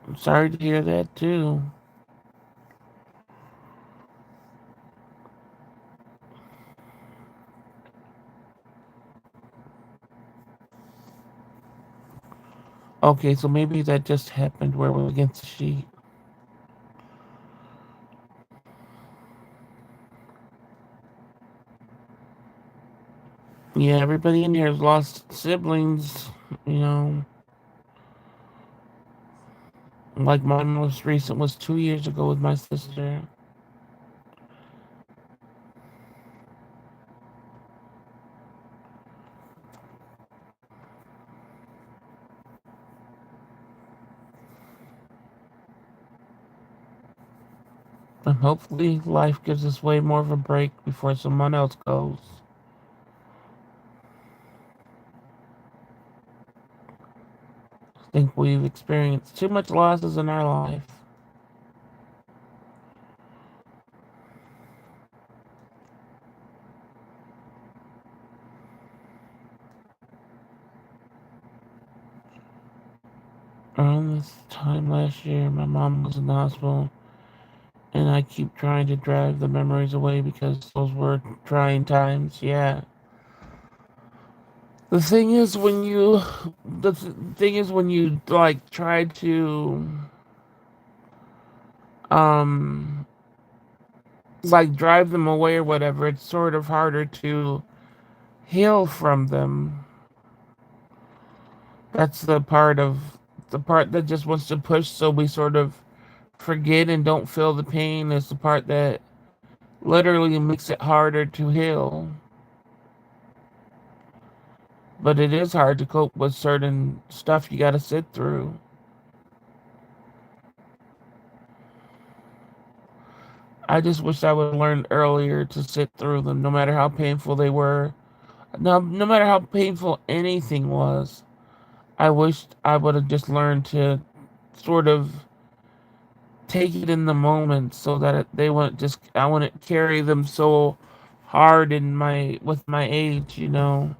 I'm sorry to hear that too. Okay, so maybe that just happened where we're against the sheet. Yeah, everybody in here has lost siblings, you know. Like my most recent was 2 years ago with my sister. And hopefully life gives us way more of a break before someone else goes. I think we've experienced too much losses in our life. Around this time last year, my mom was in the hospital, and I keep trying to drive the memories away because those were trying times. Yeah. The thing is, when you like try to um like drive them away or whatever, it's sort of harder to heal from them. That's the part that just wants to push, so we sort of forget and don't feel the pain is the part that literally makes it harder to heal. But it is hard to cope with certain stuff you gotta sit through. I just wish I would have learned earlier to sit through them, no matter how painful they were. No matter how painful anything was, I wished I would have just learned to sort of take it in the moment so that they wouldn't just, I wouldn't carry them so hard in with my age, you know.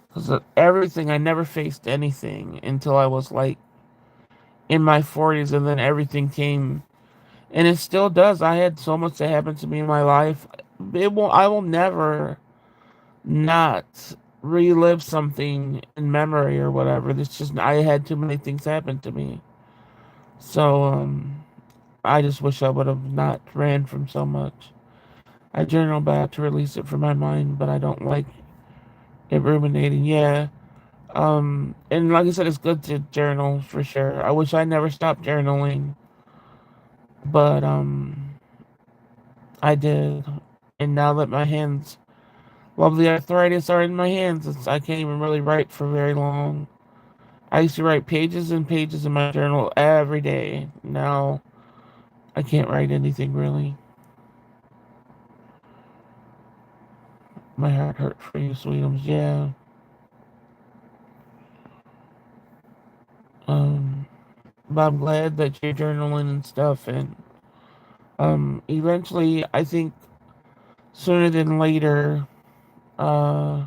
Because everything, I never faced anything until I was like in my 40s, and then everything came, and it still does. I had so much that happened to me in my life. I will never not relive something in memory or whatever. It's just, I had too many things happen to me. So, I just wish I would have not ran from so much. I journal back to release it from my mind, but I don't like it ruminating. Yeah. And like I said, it's good to journal for sure. I wish I never stopped journaling, but I did. And now that my hands, lovely arthritis are in my hands, I can't even really write for very long. I used to write pages and pages in my journal every day. Now I can't write anything really. My heart hurt for you, Sweetums. Yeah. Um, but I'm glad that you're journaling and stuff. And eventually, I think sooner than later, uh,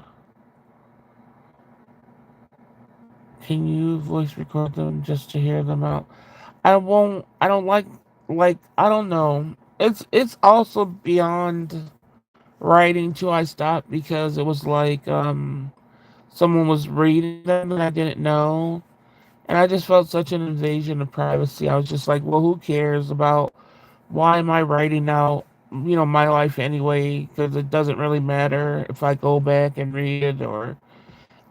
can you voice record them just to hear them out? I won't. I don't like. I don't know. It's also beyond writing till I stopped because it was like someone was reading them and I didn't know. And I just felt such an invasion of privacy. I was just like, well, who cares about why am I writing out, my life anyway? Because it doesn't really matter if I go back and read it, or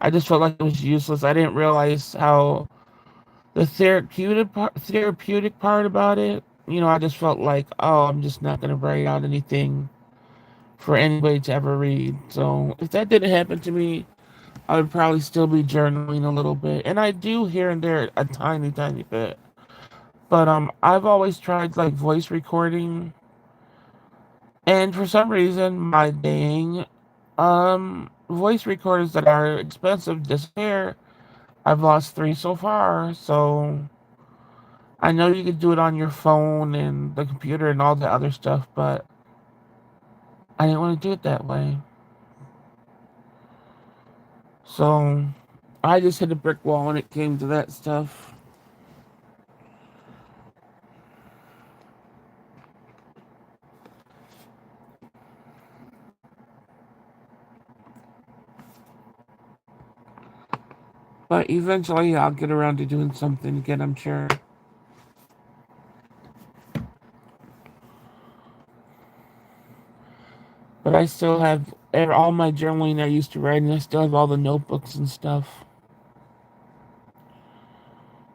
I just felt like it was useless. I didn't realize how the therapeutic part about it. I just felt like, oh, I'm just not gonna write out anything for anybody to ever read. So if that didn't happen to me, I would probably still be journaling a little bit, and I do here and there a tiny, tiny bit. But I've always tried like voice recording, and for some reason, my dang voice recorders that are expensive disappear. I've lost 3 so far, so I know you could do it on your phone and the computer and all the other stuff, but I didn't want to do it that way. So I just hit a brick wall when it came to that stuff. But eventually I'll get around to doing something again, I'm sure. But I still have all my journaling I used to write, and I still have all the notebooks and stuff.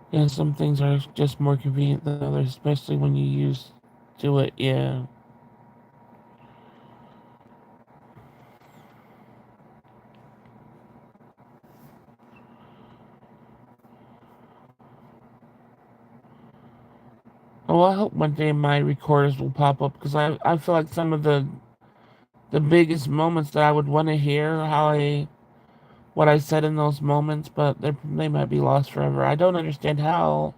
Yeah, some things are just more convenient than others, especially when you use do it. Yeah. Well, I hope one day my recorders will pop up because I feel like some of the biggest moments that I would want to hear what I said in those moments, but they might be lost forever. I don't understand how,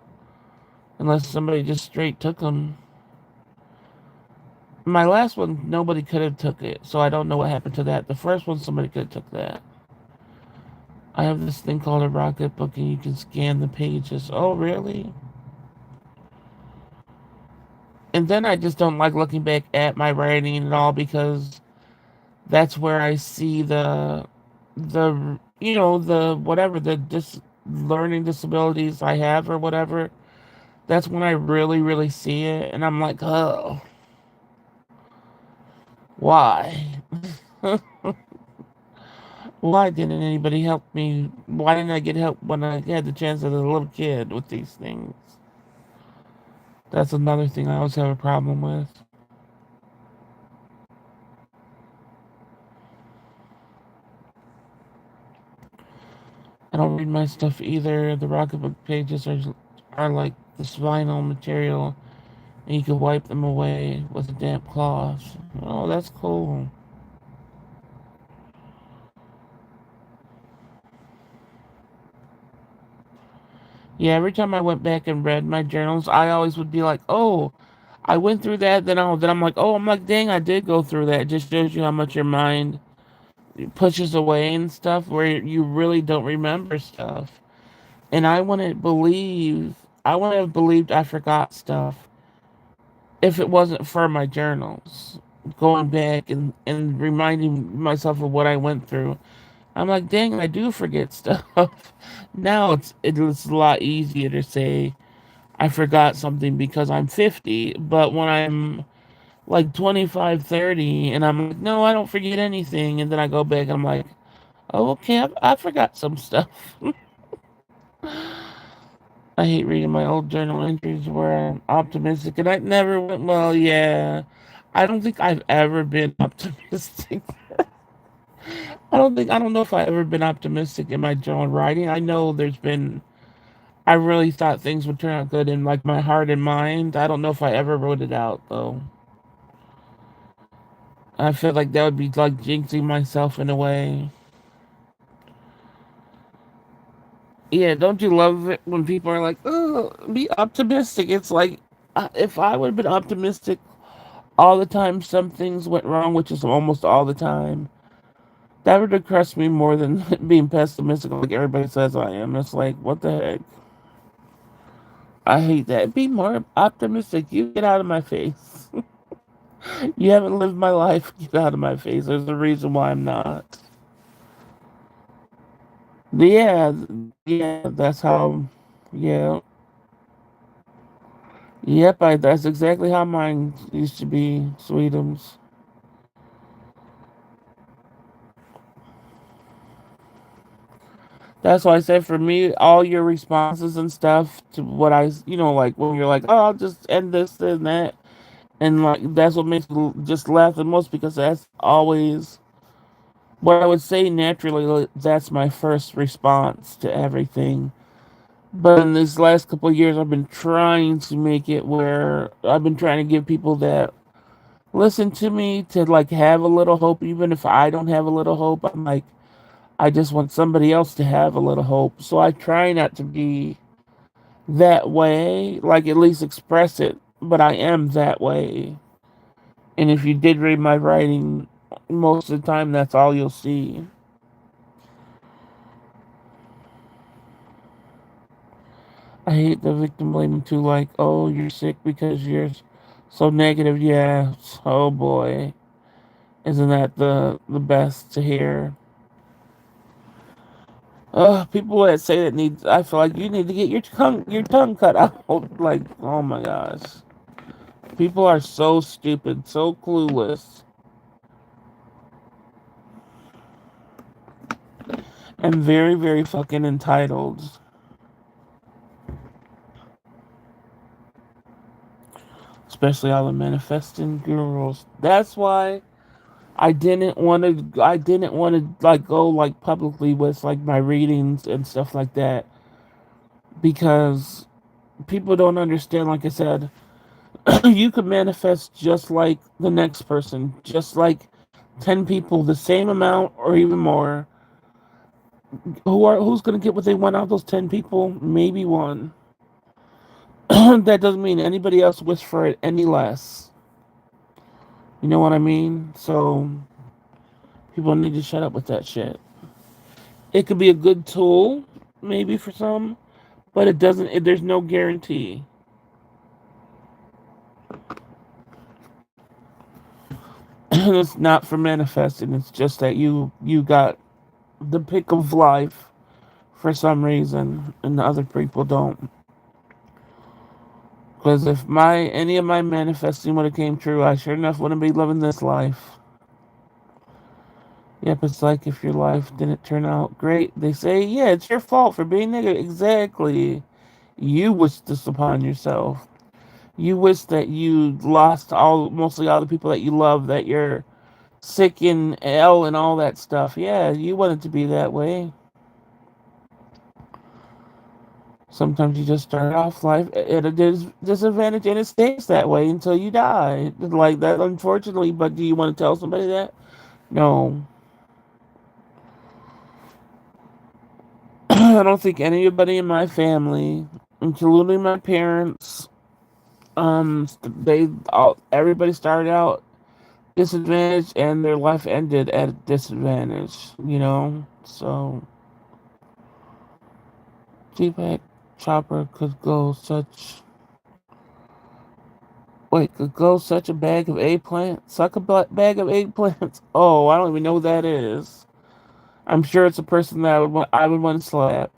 unless somebody just straight took them. My last one, nobody could have took it, so I don't know what happened to that. The first one, somebody could have took that. I have this thing called a Rocket Book, and you can scan the pages. Oh, really? And then I just don't like looking back at my writing at all because that's where I see the whatever learning disabilities I have or whatever. That's when I really really see it, and I'm like, oh, why? Why didn't anybody help me? Why didn't I get help when I had the chance as a little kid with these things? That's another thing I always have a problem with. I don't read my stuff either. The Rocketbook pages are like this vinyl material, and you can wipe them away with a damp cloth. Oh, that's cool. Yeah, every time I went back and read my journals, I always would be like, "Oh, I went through that." Then I'm like, "Oh, I'm like, dang, I did go through that." It just shows you how much your mind pushes away and stuff, where you really don't remember stuff. And I wouldn't have believed I forgot stuff if it wasn't for my journals. Going back and reminding myself of what I went through. I'm like, dang, I do forget stuff. Now it's a lot easier to say I forgot something because I'm 50, but when I'm like 25, 30, and I'm like, no, I don't forget anything, and then I go back and I'm like, oh, okay, I forgot some stuff. I hate reading my old journal entries where I'm optimistic, and I never went, well, yeah. I don't think I've ever been optimistic. I don't know if I've ever been optimistic in my journal writing. I really thought things would turn out good in like my heart and mind. I don't know if I ever wrote it out though. I feel like that would be like jinxing myself in a way. Yeah, don't you love it when people are like, "Oh, be optimistic"? It's like if I would have been optimistic all the time, some things went wrong, which is almost all the time. That would depress me more than being pessimistic, like everybody says I am. It's like, what the heck? I hate that. Be more optimistic. You get out of my face. You haven't lived my life. Get out of my face. There's a reason why I'm not. Yeah, yeah, that's how. Yeah, yep. That's exactly how mine used to be. Sweetums. That's why I said for me, all your responses and stuff to what like when you're like, oh, I'll just end this and that, and like that's what makes me just laugh the most because that's always what I would say naturally. Like, that's my first response to everything. But in these last couple of years, I've been trying to make it where I've been trying to give people that listen to me to like have a little hope, even if I don't have a little hope. I'm like, I just want somebody else to have a little hope. So I try not to be that way, like at least express it, but I am that way. And if you did read my writing, most of the time that's all you'll see. I hate the victim blaming too, like, oh, you're sick because you're so negative. Yeah, oh boy. Isn't that the best to hear? People that say that needs, I feel like you need to get your tongue cut out. Like, oh my gosh, people are so stupid, so clueless, and very, very fucking entitled. Especially all the manifesting girls. That's why I didn't want to like go like publicly with like my readings and stuff like that because people don't understand. Like I said, you could manifest just like the next person, just like 10 people, the same amount or even more. Who's going to get what they want out of those 10 people? Maybe one. That doesn't mean anybody else wished for it any less. You know what I mean? So people need to shut up with that shit. It could be a good tool, maybe for some, but it doesn't. There's no guarantee. It's not for manifesting. It's just that you got the pick of life for some reason, and the other people don't. Because if my any of my manifesting would have came true, I sure enough wouldn't be living this life. Yep, it's like if your life didn't turn out great, they say, yeah, it's your fault for being negative. Exactly. You wish this upon yourself. You wish that you lost mostly all the people that you love, that you're sick and ill and all that stuff. Yeah, you want it to be that way. Sometimes you just start off life at a disadvantage and it stays that way until you die. Like that, unfortunately, but do you want to tell somebody that? No. I don't think anybody in my family, including my parents, everybody started out disadvantaged and their life ended at a disadvantage, you know? So, Deepak Chopra could go such a bag of eggplant? Suck a bag of eggplants? Oh, I don't even know who that is. I'm sure it's a person that I would want to slap.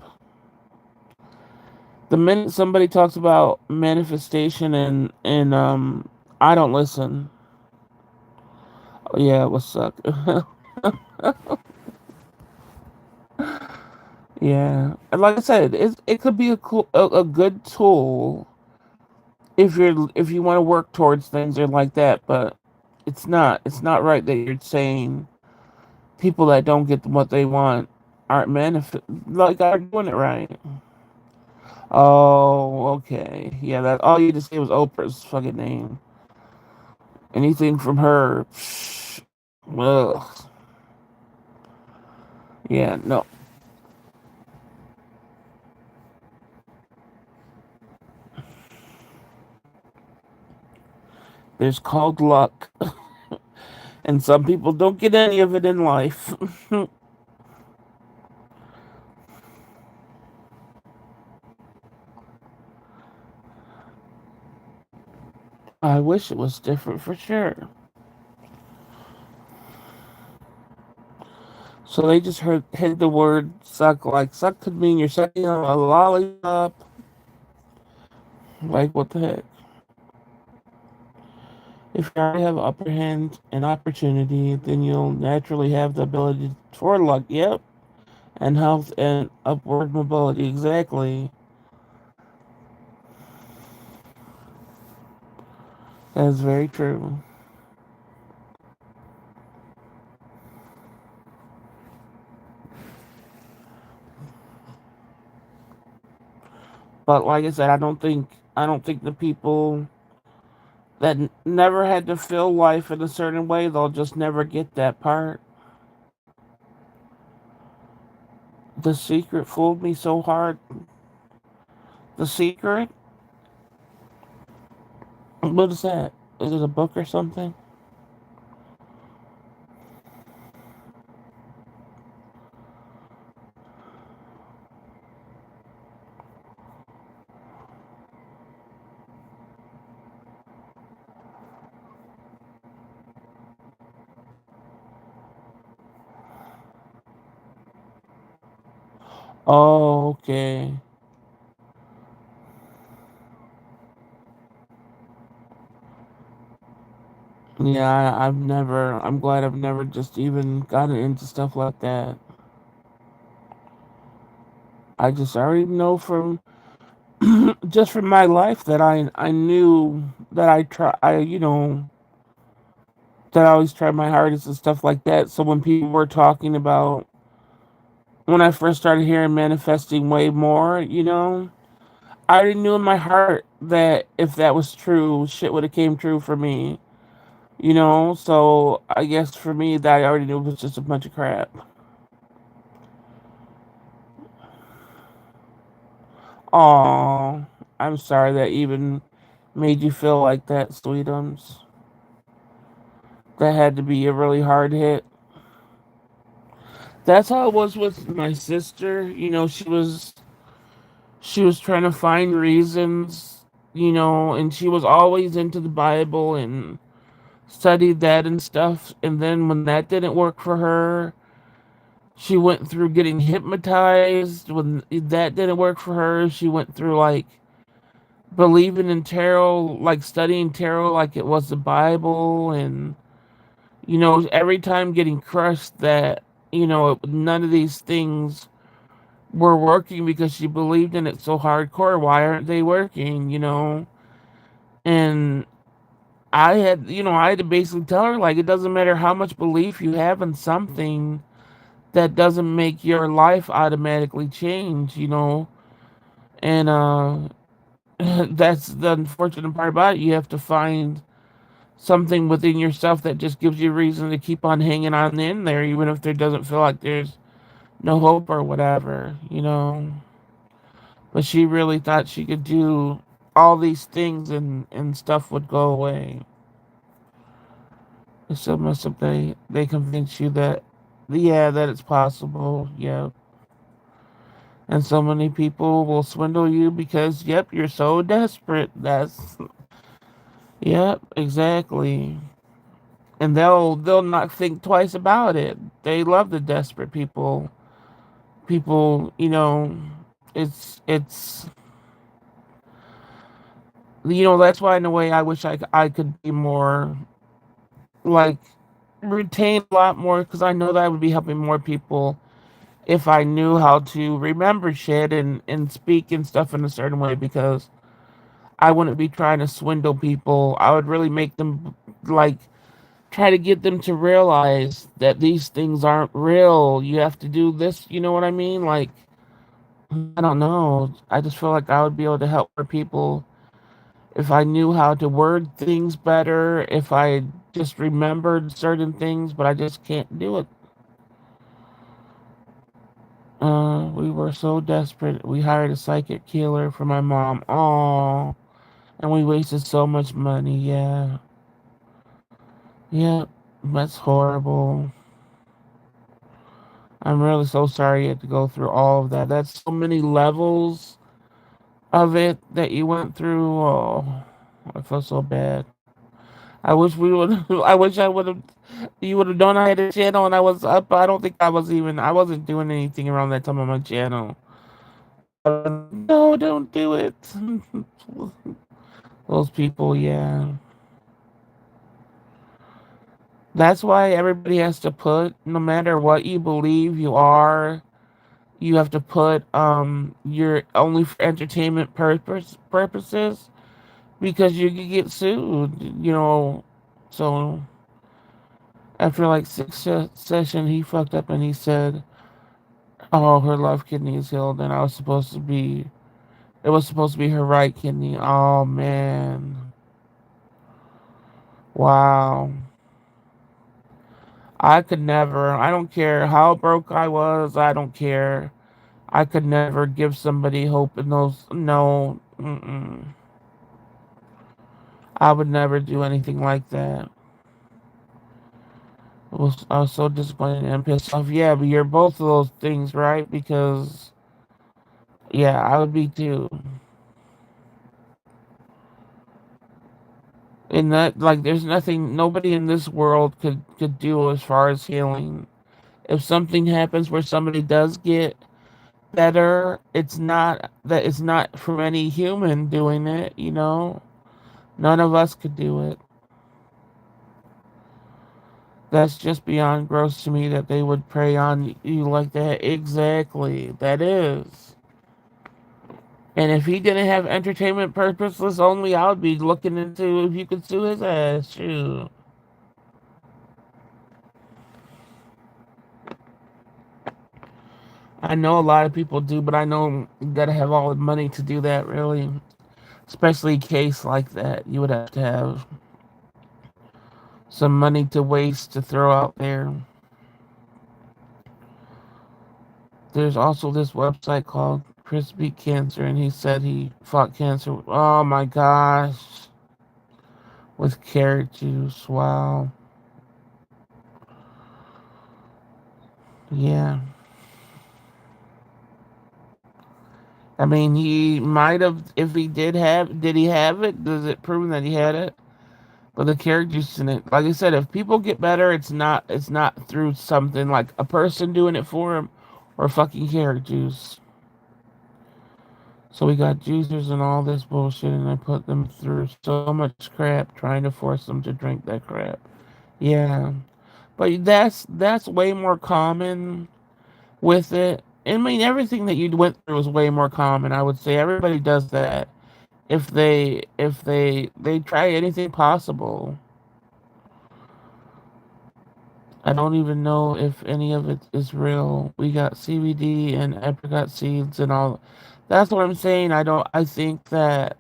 The minute somebody talks about manifestation and I don't listen. Oh, yeah, it would suck. Yeah, and like I said, it could be a good tool if you want to work towards things or like that, but it's not right that you're saying people that don't get what they want aren't doing it right. Oh, okay. Yeah, that all you just say was Oprah's fucking name. Anything from her, psh, ugh. Yeah, no. There's called luck, and some people don't get any of it in life. I wish it was different for sure. So they just hid the word suck. Like suck could mean you're sucking on a lollipop. Like what the heck? If you already have upper hand and opportunity, then you'll naturally have the ability for luck. Yep, and health and upward mobility. Exactly. That's very true. But like I said, I don't think the people that never had to feel life in a certain way, they'll just never get that part. The Secret fooled me so hard. The Secret? What is that? Is it a book or something? Oh, okay. Yeah, I'm glad I've never just even gotten into stuff like that. I just already know from just from my life that I knew that that I always tried my hardest and stuff like that. So when people were talking about when I first started hearing manifesting way more, I already knew in my heart that if that was true, shit would have came true for me. So I guess for me that I already knew was just a bunch of crap. Aw, I'm sorry that even made you feel like that, Sweetums. That had to be a really hard hit. That's how it was with my sister. She was trying to find reasons, and she was always into the Bible and studied that and stuff. And then when that didn't work for her, she went through getting hypnotized. When that didn't work for her, she went through like believing in tarot, like studying tarot like it was the Bible, and every time getting crushed that none of these things were working because she believed in it so hardcore. Why aren't they working? And I had to basically tell her like it doesn't matter how much belief you have in something, that doesn't make your life automatically change. And that's the unfortunate part about it. You have to find something within yourself that just gives you reason to keep on hanging on in there, even if there doesn't feel like there's no hope or whatever. But she really thought she could do all these things and stuff would go away. It's so much of they convince you that, yeah, that it's possible. Yep. And so many people will swindle you because, yep, you're so desperate. Yep, exactly. And they'll not think twice about it. They love the desperate people. People, it's that's why in a way I wish I could be more like retain a lot more, because I know that I would be helping more people if I knew how to remember shit and speak and stuff in a certain way, because I wouldn't be trying to swindle people. I would really make them like try to get them to realize that these things aren't real. You have to do this, you know what I mean? Like, I don't know. I just feel like I would be able to help more people if I knew how to word things better, if I just remembered certain things, but I just can't do it. We were so desperate. We hired a psychic killer for my mom. Oh, and we wasted so much money. Yeah. Yeah. That's horrible. I'm really so sorry you had to go through all of that. That's so many levels of it that you went through. Oh, I feel so bad. I wish we would. I wish I would have. You would have known I had a channel and I was up. I don't think I was even. I wasn't doing anything around that time on my channel. No, don't do it. Those people, yeah. That's why everybody has to put, no matter what you believe you are, you have to put you're only for entertainment purposes, because you could get sued. So after like session, he fucked up and he said, "Oh, her left kidney is healed," and it was supposed to be her right kidney. Oh man, wow. I could never. I don't care how broke I was. I don't care. I could never give somebody hope in those. No, I would never do anything like that. I was so disappointed and pissed off. Yeah, but you're both of those things, right? Because yeah, I would be too. And that, like, there's nothing nobody in this world could do as far as healing. If something happens where somebody does get better, it's not from any human doing it, you know? None of us could do it. That's just beyond gross to me that they would prey on you like that. Exactly. That is. And if he didn't have entertainment purposes only, I would be looking into if you could sue his ass. Shoot. I know a lot of people do, but I know you gotta have all the money to do that, really. Especially a case like that. You would have to have some money to waste to throw out there. There's also this website called Chris Beat Cancer, and he said he fought cancer. Oh my gosh. With carrot juice. Wow. Yeah. I mean, he might have, if he did he have it? Does it prove that he had it? But the carrot juice in it, like I said, if people get better, it's not through something like a person doing it for him or fucking carrot juice. So we got juicers and all this bullshit, and I put them through so much crap trying to force them to drink that crap. Yeah, but that's way more common with it. I mean, everything that you went through is way more common. I would say everybody does that if they try anything possible. I don't even know if any of it is real. We got CBD and apricot seeds and all. That's what I'm saying. I don't. I think that.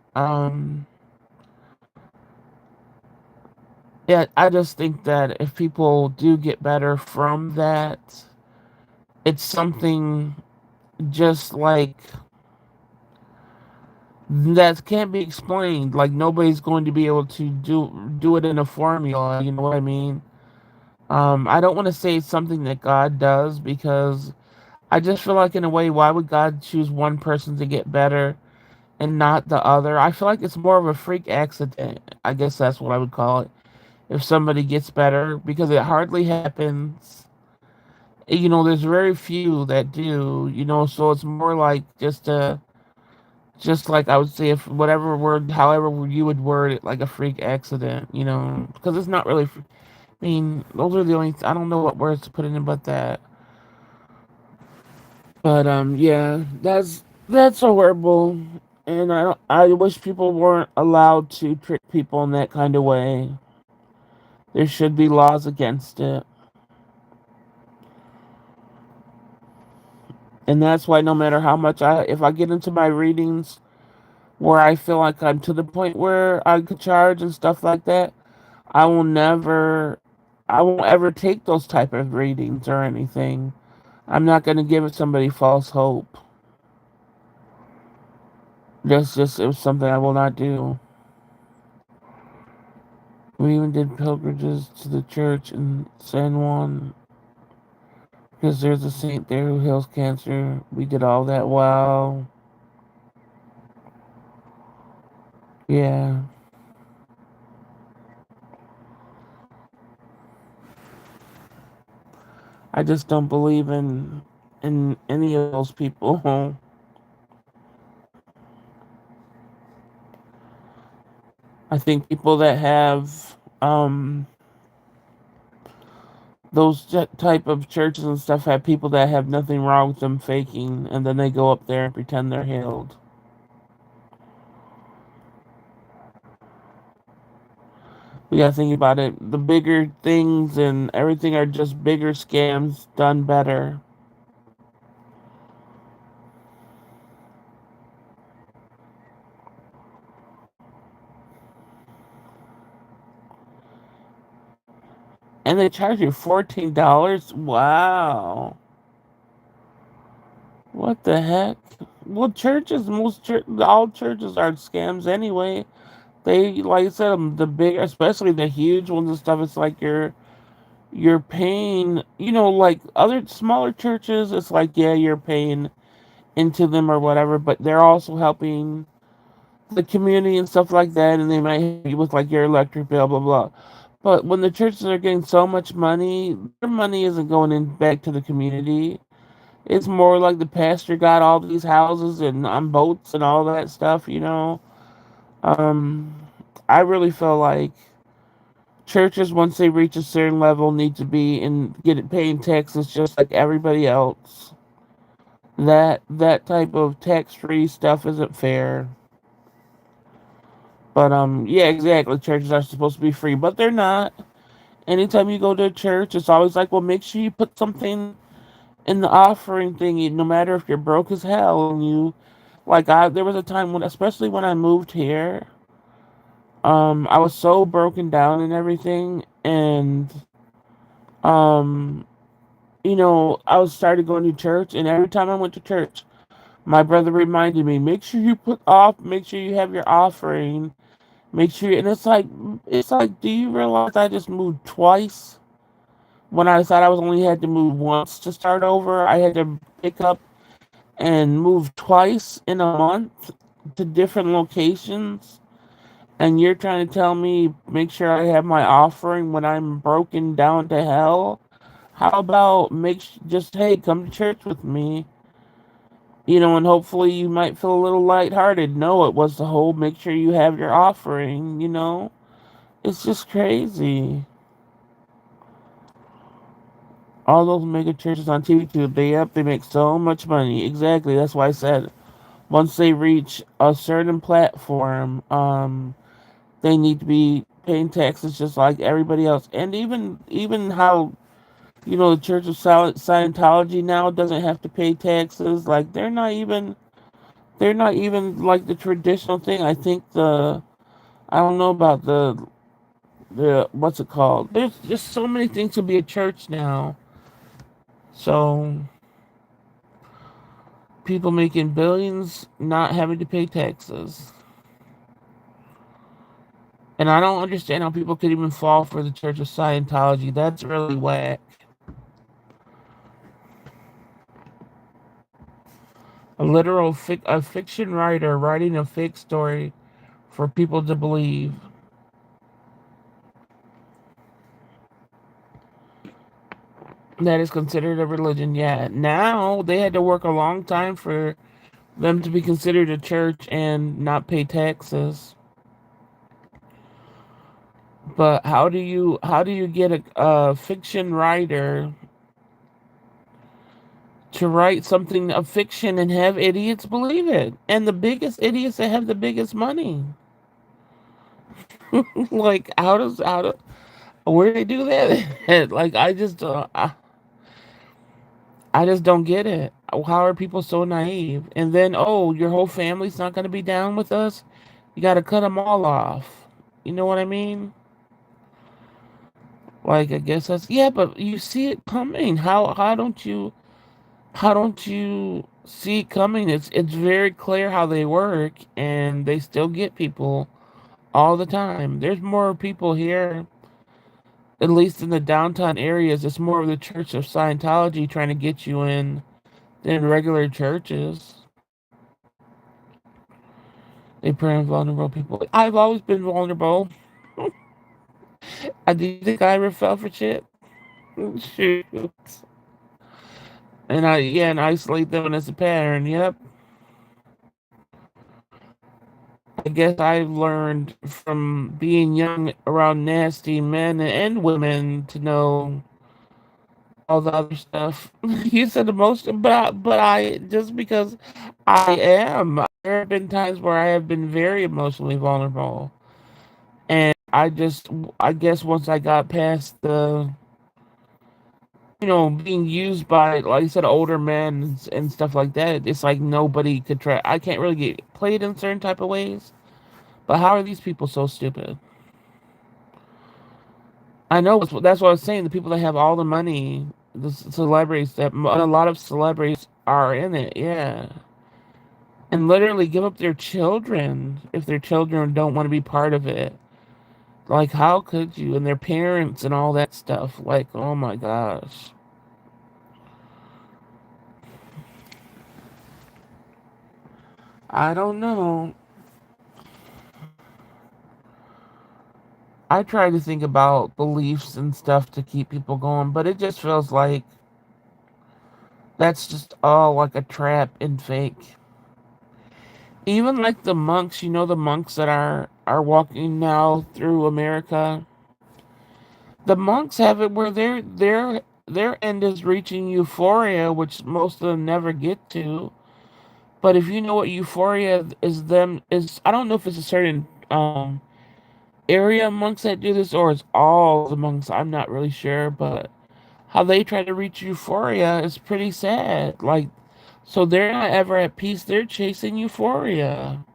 Yeah. I just think that if people do get better from that, it's something just like that can't be explained. Like nobody's going to be able to do it in a formula. You know what I mean? I don't want to say it's something that God does because I just feel like in a way, why would God choose one person to get better and not the other? I feel like it's more of a freak accident. I guess that's what I would call it. If somebody gets better, because it hardly happens. You know, there's very few that do. You know, so it's more like just like I would say, if whatever word, however you would word it, like a freak accident. You know, because it's not really. I mean, those are the only. I don't know what words to put in it, but that. But yeah, that's horrible, and I wish people weren't allowed to trick people in that kind of way. There should be laws against it, and that's why no matter how much if I get into my readings where I feel like I'm to the point where I could charge and stuff like that, I will never, I won't ever take those type of readings or anything. I'm not going to give somebody false hope. That's just it was something I will not do. We even did pilgrimages to the church in San Juan because there's a saint there who heals cancer. We did all that. Wow. Yeah. I just don't believe in any of those people. I think people that have those type of churches and stuff have people that have nothing wrong with them faking, and then they go up there and pretend they're healed. We gotta think about it. The bigger things and everything are just bigger scams done better. And they charge you $14? Wow. What the heck? Well, all churches are scams anyway. They, like I said, the big, especially the huge ones and stuff. It's like you're paying. You know, like other smaller churches. It's like yeah, you're paying into them or whatever, but they're also helping the community and stuff like that, and they might help you with like your electric bill, blah blah. But when the churches are getting so much money, their money isn't going in back to the community. It's more like the pastor got all these houses and on boats and all that stuff, you know. Um, I really feel like churches, once they reach a certain level, need to be and get it paying taxes just like everybody else. That type of tax-free stuff isn't fair. But yeah, exactly. Churches are supposed to be free, but they're not. Anytime you go to a church, it's always like, well, make sure you put something in the offering thingy, no matter if you're broke as hell and you like there was a time when, especially when I moved here, I was so broken down and everything, and um I was started going to church, and every time I went to church, my brother reminded me, make sure you have your offering, make sure, and it's like, do you realize I just moved twice? When I thought I was only had to move once to start over, I had to pick up and move twice in a month to different locations. And you're trying to tell me make sure I have my offering when I'm broken down to hell? How about just, hey, come to church with me, and hopefully you might feel a little lighthearted. No, it was the whole make sure you have your offering. It's just crazy. All those mega churches on TV, they make so much money. Exactly. That's why I said once they reach a certain platform, they need to be paying taxes just like everybody else. And even how the Church of Scientology now doesn't have to pay taxes. Like they're not even like the traditional thing. I don't know about the what's it called. There's just so many things to be a church now. So people making billions not having to pay taxes. And I don't understand how people could even fall for the Church of Scientology. That's really whack. A fiction writer writing a fake story for people to believe. That is considered a religion. Yeah. Now they had to work a long time for them to be considered a church and not pay taxes. But how do you get a fiction writer to write something of fiction and have idiots believe it? And the biggest idiots that have the biggest money. Like how do where do they do that? Like I just don't get it. How are people so naive? And then, oh, your whole family's not going to be down with us? You got to cut them all off. You know what I mean? Like, I guess yeah, but you see it coming. How don't you see it coming? It's very clear how they work, and they still get people all the time. There's more people here, at least in the downtown areas. It's more of the Church of Scientology trying to get you in than regular churches. They prey on vulnerable people. I've always been vulnerable. Do you think I ever fell for shit? Shoot. And isolate them as a pattern. Yep. I guess I've learned from being young around nasty men and women to know all the other stuff. You said the most, but I just because I am. There have been times where I have been very emotionally vulnerable, and I guess once I got past the being used by, like you said, older men and stuff like that, it's like nobody could try. I can't really get played in certain type of ways. But how are these people so stupid? I know that's what I was saying. The people that have all the money, the celebrities, a lot of celebrities are in it, yeah, and literally give up their children if their children don't want to be part of it. Like, how could you? And their parents and all that stuff. Like, oh my gosh. I don't know. I try to think about beliefs and stuff to keep people going, but it just feels like That's just all like a trap and fake. Even like the monks, the monks that are walking now through America. The monks have it where their end is reaching euphoria, which most of them never get to. But if you know what euphoria is, I don't know if it's a certain area of monks that do this or it's all the monks. I'm not really sure, but how they try to reach euphoria is pretty sad. Like, so they're not ever at peace. They're chasing euphoria.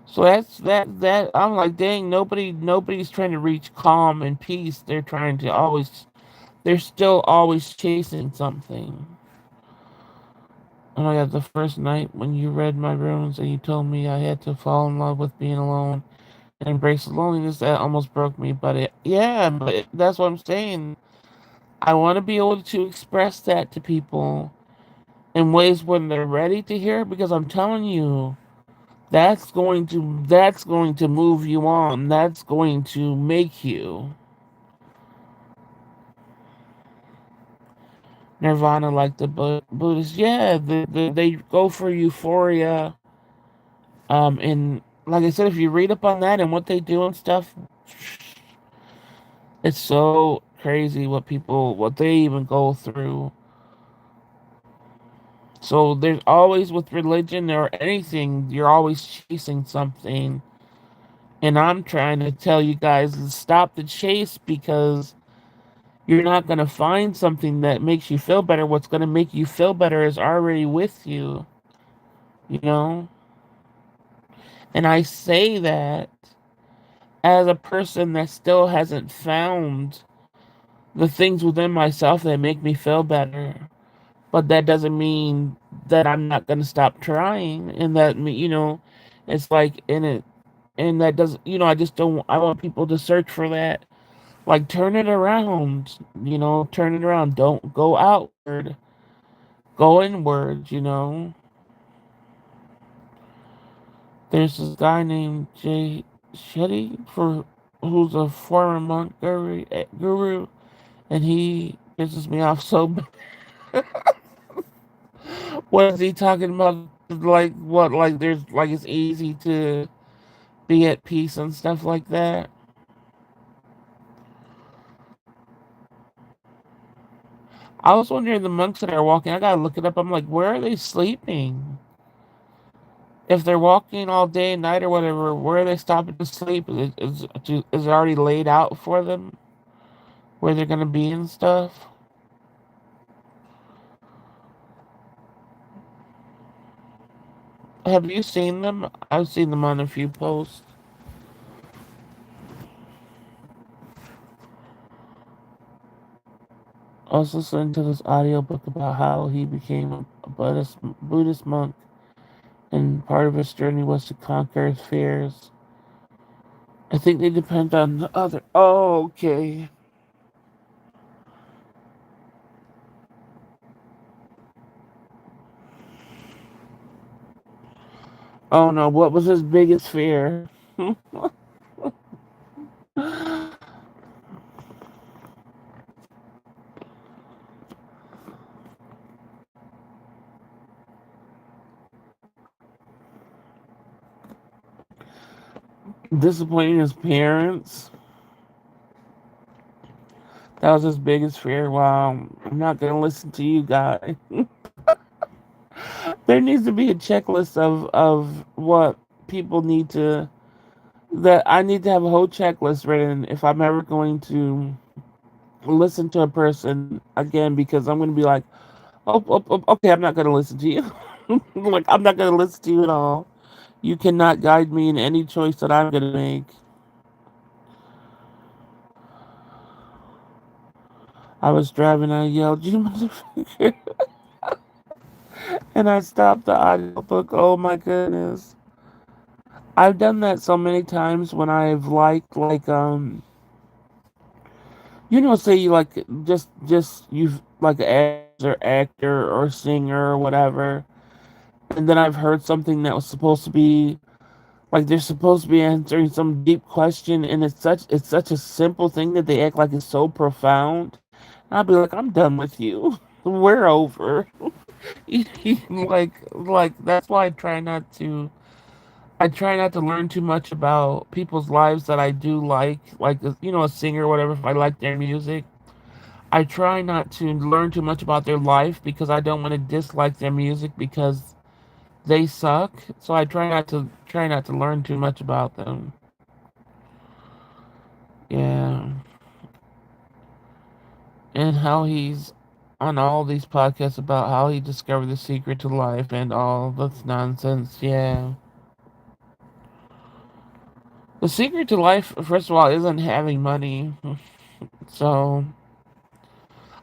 So that I'm like, dang, nobody's trying to reach calm and peace. They're still always chasing something. Oh my god, the first night when you read my runes and you told me I had to fall in love with being alone and embrace loneliness, that almost broke me. That's what I'm saying. I want to be able to express that to people in ways when they're ready to hear it, because I'm telling you, that's going to move you on. That's going to make you. Nirvana, like the Buddhists, yeah, they go for euphoria. And like I said, if you read up on that and what they do and stuff, it's so crazy what they even go through. So there's always with religion or anything, you're always chasing something. And I'm trying to tell you guys to stop the chase, because you're not going to find something that makes you feel better. What's going to make you feel better is already with you, you know? And I say that as a person that still hasn't found the things within myself that make me feel better. But that doesn't mean that I'm not going to stop trying. And it's like in it. And that doesn't, I just don't, I want people to search for that. Like, turn it around, turn it around. Don't go outward, go inward. There's this guy named Jay Shetty who's a former monk guru, and he pisses me off so bad. What is he talking about? Like what? Like it's easy to be at peace and stuff like that. I was wondering, the monks that are walking, I gotta look it up. I'm like, where are they sleeping? If they're walking all day and night or whatever, where are they stopping to sleep? Is it already laid out for them where they're gonna be and stuff? Have you seen them? I've seen them on a few posts. I was listening to this audiobook about how he became a Buddhist monk, and part of his journey was to conquer his fears. I think they depend on the other. Oh, okay. Oh no, what was his biggest fear? Disappointing his parents. That was his biggest fear. Wow, I'm not gonna listen to you guys. There needs to be a checklist of what people need to. That I need to have a whole checklist written if I'm ever going to listen to a person again, because I'm gonna be like, okay, I'm not gonna listen to you. Like, I'm not gonna listen to you at all. You cannot guide me in any choice that I'm gonna make. I was driving, I yelled, "You motherfucker!" And I stopped the audiobook. Oh my goodness. I've done that so many times when I've liked, like, say you like, just you like an actor or singer or whatever, and then I've heard something that was supposed to be like they're supposed to be answering some deep question, and it's such a simple thing that they act like it's so profound. I'll be like, I'm done with you. We're over. like that's why I try not to learn too much about people's lives that I do like a singer or whatever. If I like their music, I try not to learn too much about their life because I don't want to dislike their music because they suck. So I try not to learn too much about them. Yeah, and how he's on all these podcasts about how he discovered the secret to life and all that's nonsense. Yeah. The secret to life, first of all, isn't having money. So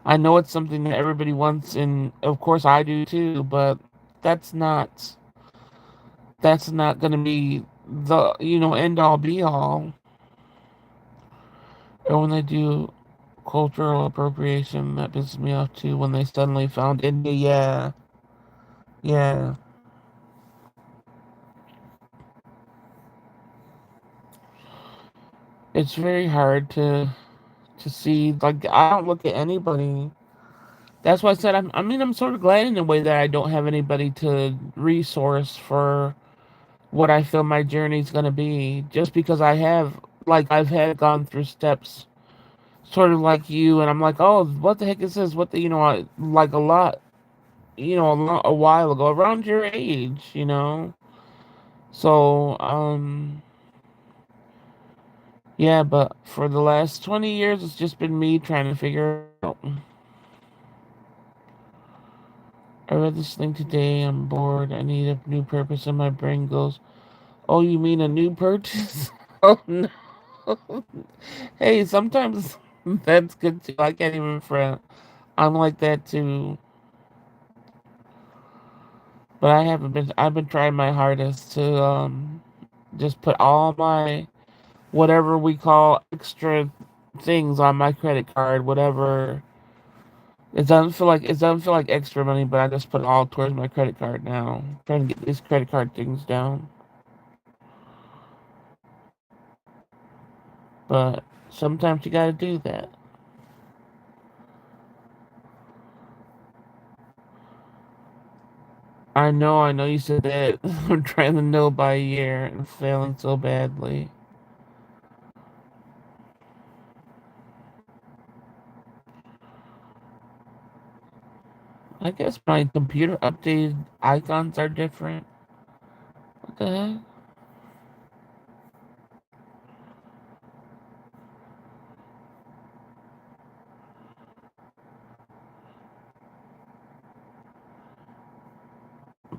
I know it's something that everybody wants, and of course I do too. But that's not that's not going to be the end all be all. Or when they do cultural appropriation, that pisses me off too. When they suddenly found India, yeah, yeah. It's very hard to see. Like I don't look at anybody. That's why I said I'm sort of glad in a way that I don't have anybody to resource for what I feel my journey's gonna be. Just because I've had gone through steps, sort of like you, and I'm like, oh, what the heck is this? What the like a lot, a while ago, around your age. So yeah, but for the last 20 years, it's just been me trying to figure out. I read this thing today. I'm bored. I need a new purpose, and my brain goes, "Oh, you mean a new purchase?" Oh no. Hey, sometimes that's good too. I can't even front. I'm like that too. But I've been trying my hardest to just put all my whatever we call extra things on my credit card, whatever. It doesn't feel like extra money, but I just put it all towards my credit card now. Trying to get these credit card things down. But sometimes you gotta do that. I know you said that. I'm trying to know by year and failing so badly. I guess my computer updated icons are different. What the heck?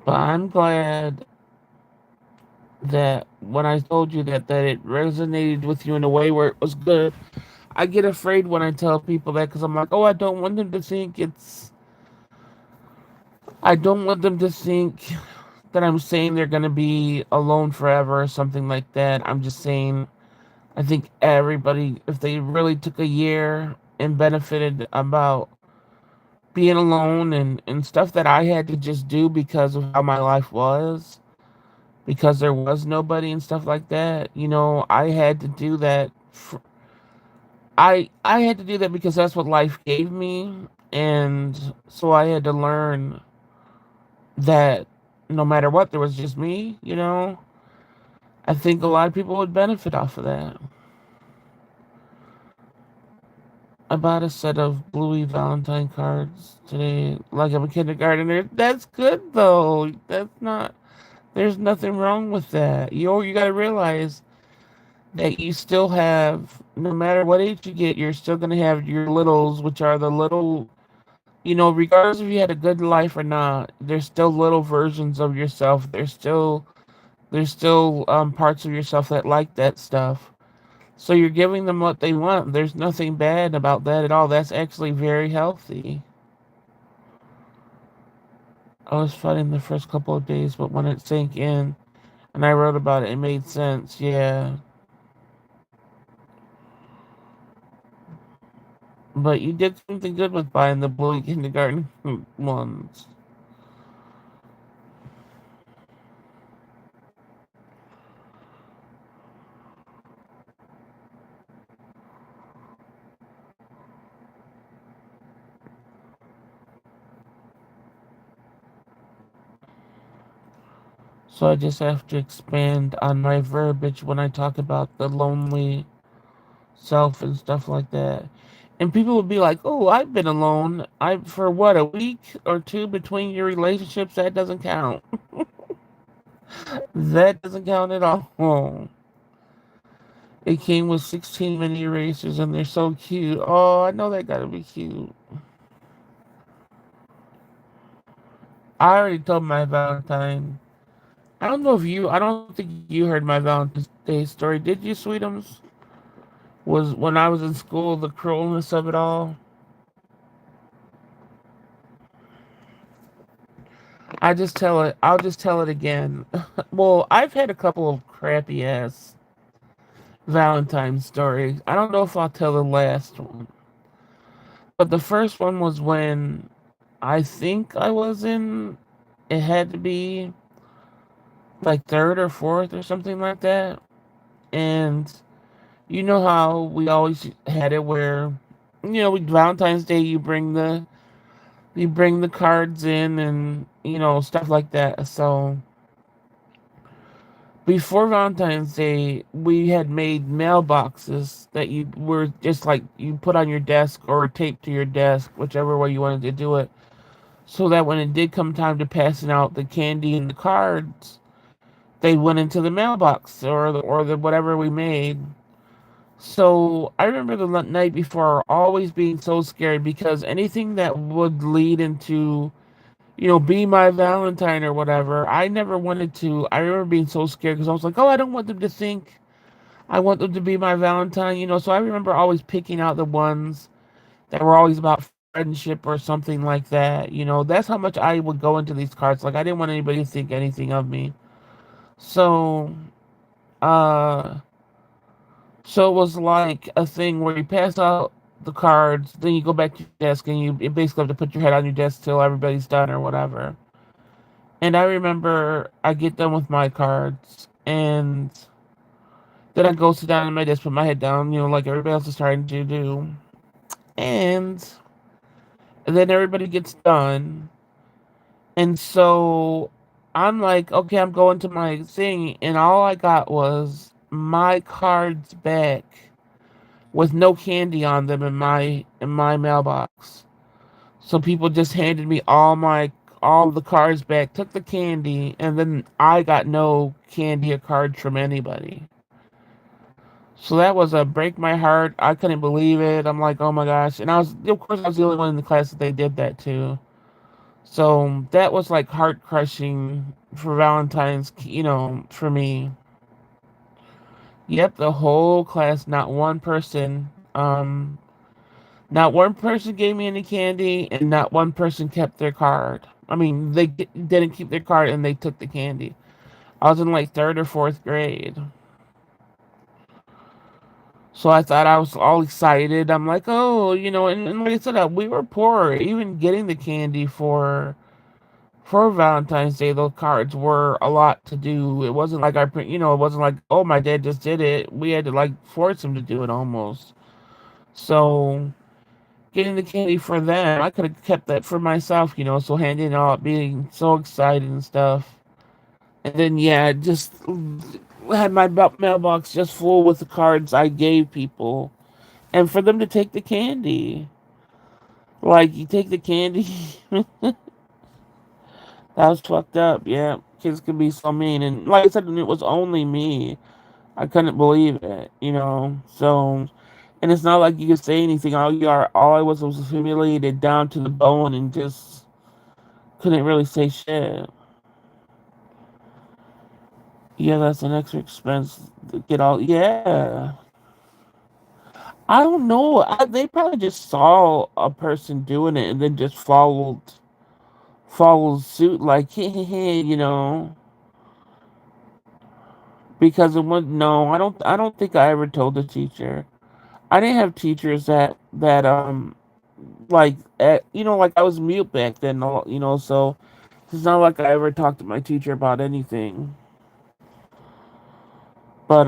But I'm glad that when I told you that it resonated with you in a way where it was good. I get afraid when I tell people that because I'm like, oh, I don't want them to think that I'm saying they're gonna be alone forever or something like that. I'm just saying I think everybody, if they really took a year and benefited about being alone and stuff that I had to just do because of how my life was, because there was nobody and stuff like that, I had to do that. I had to do that because that's what life gave me, and so I had to learn that no matter what, there was just me. I think a lot of people would benefit off of that. I bought a set of Bluey Valentine cards today, like I'm a kindergartner. That's good though. There's nothing wrong with that. You gotta realize that you still have, no matter what age you get, you're still gonna have your littles, which are the little, regardless if you had a good life or not, there's still little versions of yourself. There's still parts of yourself that like that stuff. So you're giving them what they want. There's nothing bad about that at all. That's actually very healthy. I was fighting the first couple of days, but when it sank in and I wrote about it, it made sense. Yeah. But you did something good with buying the Bluey Kindergarten ones. So I just have to expand on my verbiage when I talk about the lonely self and stuff like that. And people would be like, "Oh, I've been alone. I for what, a week or two between your relationships? That doesn't count. That doesn't count at all." It came with 16 mini erasers and they're so cute. Oh, I know they gotta be cute. I already told my Valentine. I don't think you heard my Valentine's Day story. Did you, Sweetums? Was when I was in school, the cruelness of it all. I'll just tell it again. Well, I've had a couple of crappy ass Valentine's stories. I don't know if I'll tell the last one. But the first one was when I think I was in, it had to be like third or fourth or something like that. And you know how we always had it where, Valentine's Day you bring the cards in and stuff like that. So before Valentine's Day, we had made mailboxes that you were just like you put on your desk or taped to your desk, whichever way you wanted to do it, so that when it did come time to passing out the candy and the cards, they went into the mailbox or the whatever we made. So I remember the night before always being so scared because anything that would lead into, be my Valentine or whatever, I never wanted to. I remember being so scared because I was like, oh, I don't want them to think I want them to be my Valentine. So I remember always picking out the ones that were always about friendship or something like that. That's how much I would go into these cards. Like I didn't want anybody to think anything of me. So, uh, so it was like a thing where you pass out the cards, then you go back to your desk and you basically have to put your head on your desk till everybody's done or whatever. And I remember I get done with my cards and then I go sit down at my desk, put my head down, like everybody else is trying to do. And then everybody gets done. And so I'm like, okay, I'm going to my thing, and all I got was my cards back with no candy on them in my mailbox. So people just handed me all the cards back, took the candy, and then I got no candy or cards from anybody. So that was a break my heart. I couldn't believe it. I'm like, oh my gosh. And of course, I was the only one in the class that they did that to. So that was like heart crushing for Valentine's, for me. Yep, the whole class, not one person gave me any candy, and not one person kept their card. I mean, they didn't keep their card and they took the candy. I was in like third or fourth grade. So I thought I was all excited. I'm like, oh, and like I said, we were poor. Even getting the candy for Valentine's Day, those cards were a lot to do. It wasn't like it wasn't like, oh, my dad just did it. We had to like force him to do it almost. So getting the candy for them, I could have kept that for myself, so handing out, being so excited and stuff. And then, yeah, just had my mailbox just full with the cards I gave people. And for them to take the candy. Like, you take the candy. That was fucked up, yeah. Kids can be so mean. And like I said, it was only me. I couldn't believe it. So, and it's not like you could say anything. All I was humiliated down to the bone and just couldn't really say shit. Yeah, that's an extra expense to get all. Yeah. I don't know. They probably just saw a person doing it and then just followed suit like, because it was no, I don't think I ever told the teacher. I didn't have teachers that like like I was mute back then, so it's not like I ever talked to my teacher about anything. But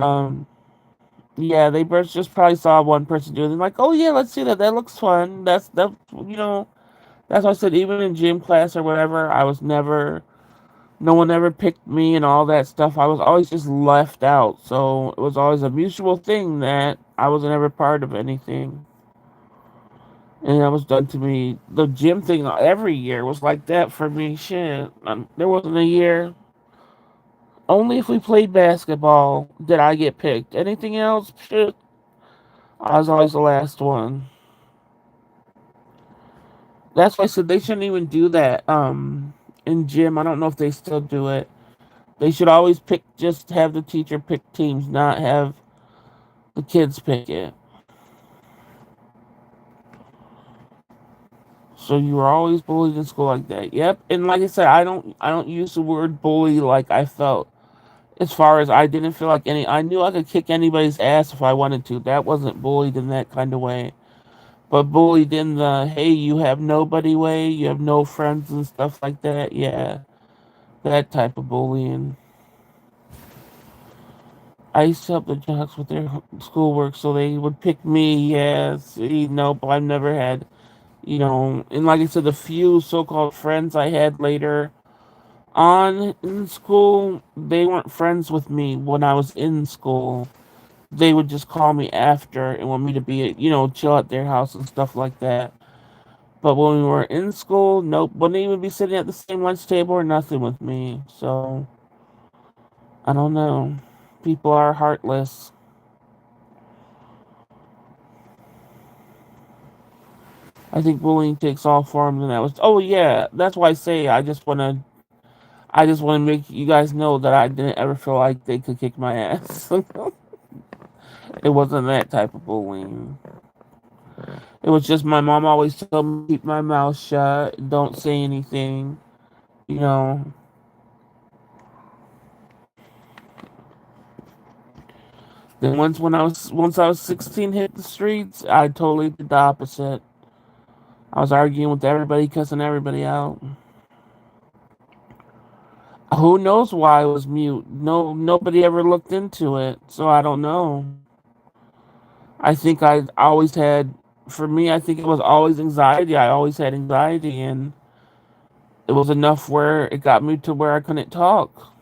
yeah, they just probably saw one person doing it, like, oh yeah, let's see that. That looks fun. That's why I said even in gym class or whatever, I was No one ever picked me and all that stuff. I was always just left out. So it was always a mutual thing that I wasn't ever part of anything. And that was done to me. The gym thing every year was like that for me. Shit. There wasn't a year. Only if we played basketball did I get picked. Anything else, shit, I was always the last one. That's why I said they shouldn't even do that. In gym, I don't know if they still do it. They should always pick, just have the teacher pick teams, not have the kids pick it. So you were always bullied in school like that. Yep. And like I said, I don't use the word bully like I felt. As far as I didn't feel like any, I knew I could kick anybody's ass if I wanted to. That wasn't bullied in that kind of way. But bullied in the, hey, you have nobody way, you have no friends and stuff like that. Yeah, that type of bullying. I used to help the jocks with their schoolwork, so they would pick me. Yeah, see, nope, I've never had, and like I said, the few so-called friends I had later on in school, they weren't friends with me when I was in school. They would just call me after and want me to be, chill at their house and stuff like that. But when we were in school, nope, wouldn't even be sitting at the same lunch table or nothing with me. So, I don't know. People are heartless. I think bullying takes all forms, and that was. Oh yeah, that's why I say I just want to make you guys know that I didn't ever feel like they could kick my ass. It wasn't that type of bullying. It was just my mom always told me to keep my mouth shut, don't say anything. You know. Then once I was 16, hit the streets, I totally did the opposite. I was arguing with everybody, cussing everybody out. Who knows why I was mute? No, nobody ever looked into it, so I don't know. I think I always had, for me, I think it was always anxiety. I always had anxiety, and it was enough where it got me to where I couldn't talk.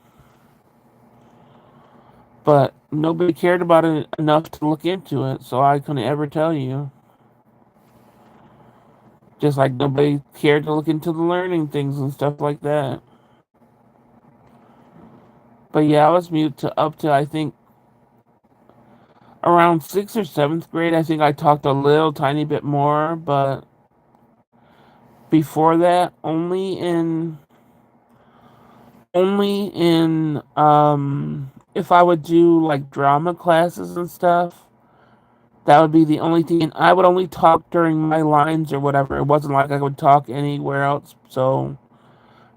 But nobody cared about it enough to look into it, so I couldn't ever tell you. Just like nobody cared to look into the learning things and stuff like that. But yeah, I was mute to up to I think around sixth or seventh grade. I think I talked a little tiny bit more, but before that, only in if I would do like drama classes and stuff. That would be the only thing, and I would only talk during my lines or whatever. It wasn't like I would talk anywhere else. So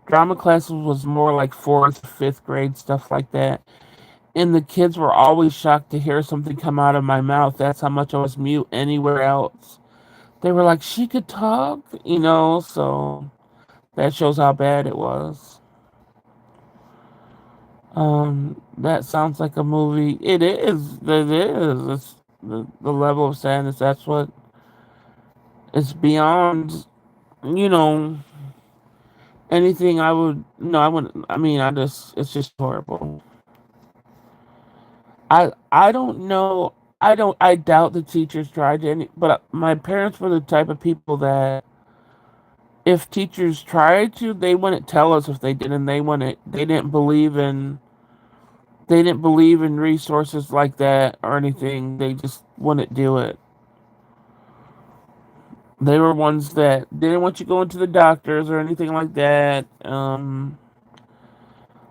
drama classes was more like fourth, fifth grade stuff like that. And the kids were always shocked to hear something come out of my mouth. That's how much I was mute anywhere else. They were like, she could talk, so that shows how bad it was. That sounds like a movie. It is. It is. It's the level of sadness. That's what it's beyond, you know, anything I would, no, I wouldn't, I mean, it's just horrible. I don't know. I doubt the teachers tried to but my parents were the type of people that if teachers tried to, they wouldn't tell us if they didn't. They didn't believe in resources like that or anything. They just wouldn't do it. They were ones that didn't want you going to the doctors or anything like that.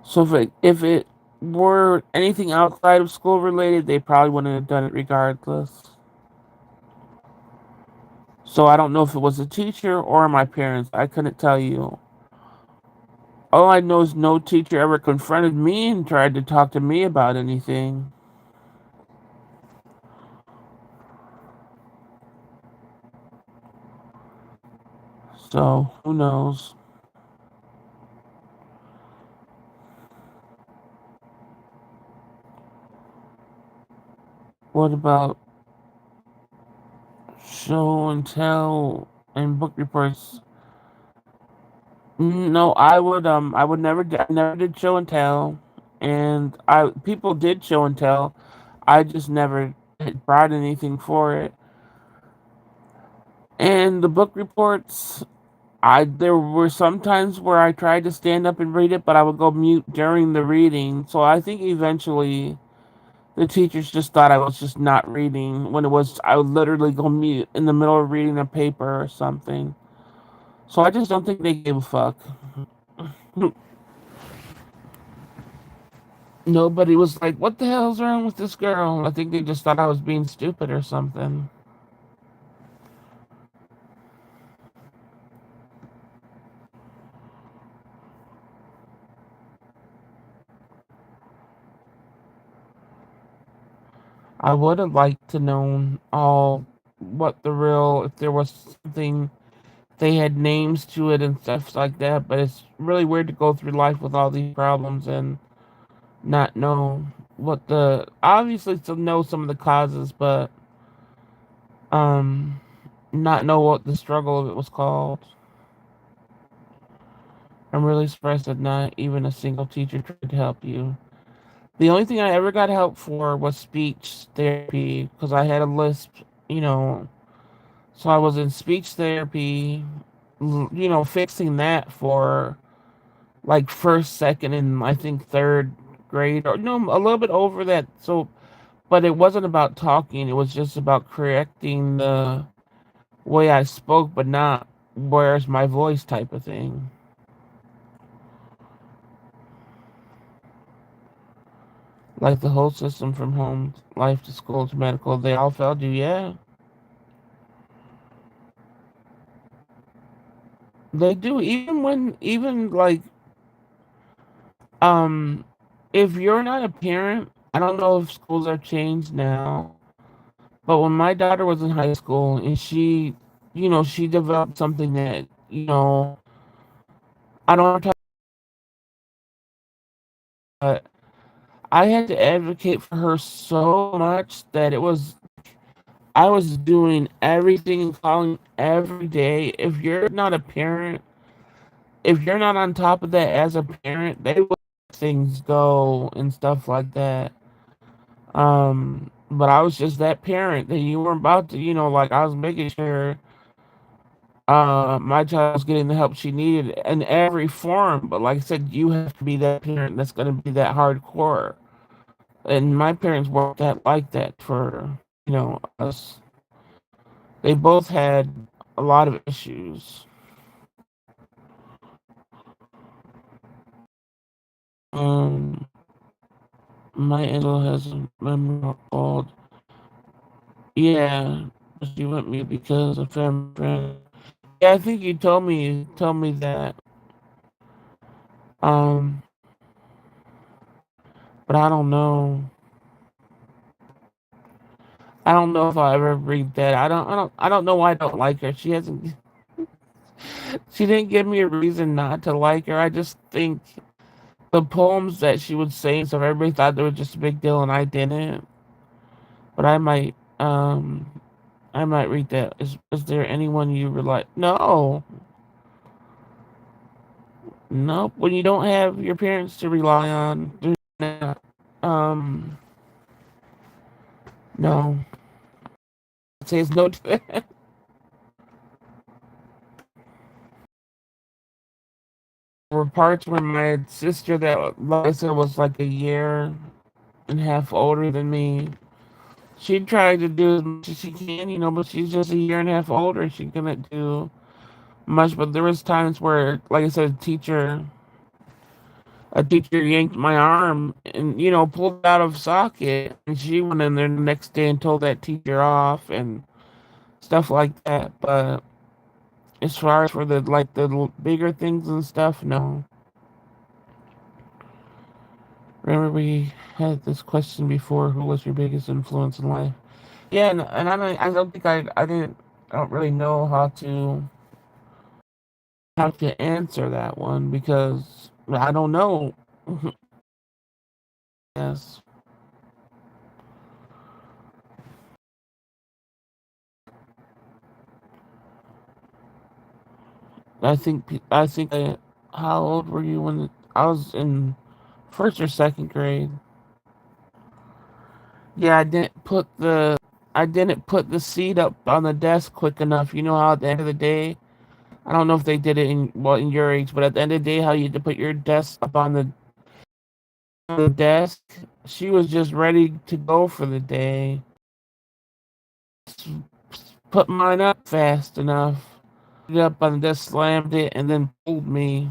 So if it were anything outside of school related, they probably wouldn't have done it regardless. So I don't know if it was a teacher or my parents. I couldn't tell you. All I know is no teacher ever confronted me and tried to talk to me about anything. So who knows? What about show and tell and book reports? No, I would never I never did show and tell, and I people did show and tell. I just never had brought anything for it. And the book reports, I there were some times where I tried to stand up and read it, but I would go mute during the reading. So I think eventually the teachers just thought I was just not reading when it was I would literally go mute in the middle of reading a paper or something. So I just don't think they gave a fuck. Nobody was like, "What the hell's wrong with this girl?" I think they just thought I was being stupid or something. I would have liked to know all what the real if there was something they had names to it and stuff like that, but it's really weird to go through life with all these problems and not know what the obviously to know some of the causes, but um not know what the struggle of it was called. I'm really surprised that not even a single teacher tried to help you. The only thing I ever got help for was speech therapy because I had a lisp, you know, so I was in speech therapy, fixing that for like first, second, and I think third grade, or no, a little bit over that. So, but it wasn't about talking, it was just about correcting the way I spoke, but not where's my voice type of thing. Like the whole system from home life to school to medical, they all failed you, yeah. They do, even like, um, if you're not a parent, I don't know if schools are changed now, but when my daughter was in high school and she developed something that, I don't want to talk about, I had to advocate for her so much that I was doing everything and calling every day. If you're not on top of that as a parent, they will let things go and stuff like that. But I was just that parent that you weren't about to, like I was making sure my child was getting the help she needed in every form. But like I said, you have to be that parent that's gonna be that hardcore. And my parents weren't that like that for, us. They both had a lot of issues. Um, my in-law has a memoir called Yeah, she went mute because of family friend. Yeah, I think you told me that. Um, but I don't know. I don't know if I'll ever read that. I don't know why I don't like her. She didn't give me a reason not to like her. I just think the poems that she would say and stuff, everybody thought they were just a big deal and I didn't. But I might read that. Is there anyone you rely? No, nope. When you don't have your parents to rely on, there's not. Um, no. It says no to that. There were parts where my sister that, like I said, was like a year and a half older than me. She tried to do as much as she can, but she's just a year and a half older. She couldn't do much. But there was times where, like I said, a teacher yanked my arm and pulled it out of socket, and she went in there the next day and told that teacher off and stuff like that. But as far as for the bigger things and stuff, no. Remember we had this question before: who was your biggest influence in life? Yeah, and I don't think I don't really know how to answer that one because I don't know. Yes, I think How old were you when I was in first or second grade? Yeah, I didn't put the seat up on the desk quick enough. You know how at the end of the day, I don't know if they did it in your age, but at the end of the day, how you had to put your desk up on the desk. She was just ready to go for the day. Put mine up fast enough. Put it up on the desk, slammed it, and then pulled me,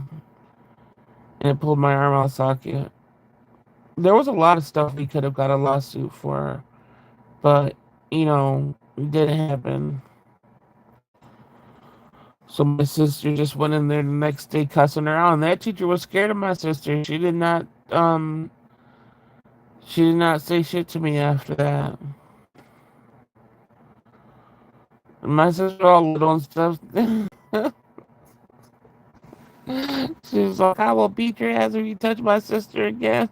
and it pulled my arm out of socket. There was a lot of stuff we could have got a lawsuit for, but it didn't happen. So my sister just went in there the next day cussing her out, and that teacher was scared of my sister. She did not say shit to me after that. My sister all little and stuff. She was like, "I will beat your ass if you touch my sister again."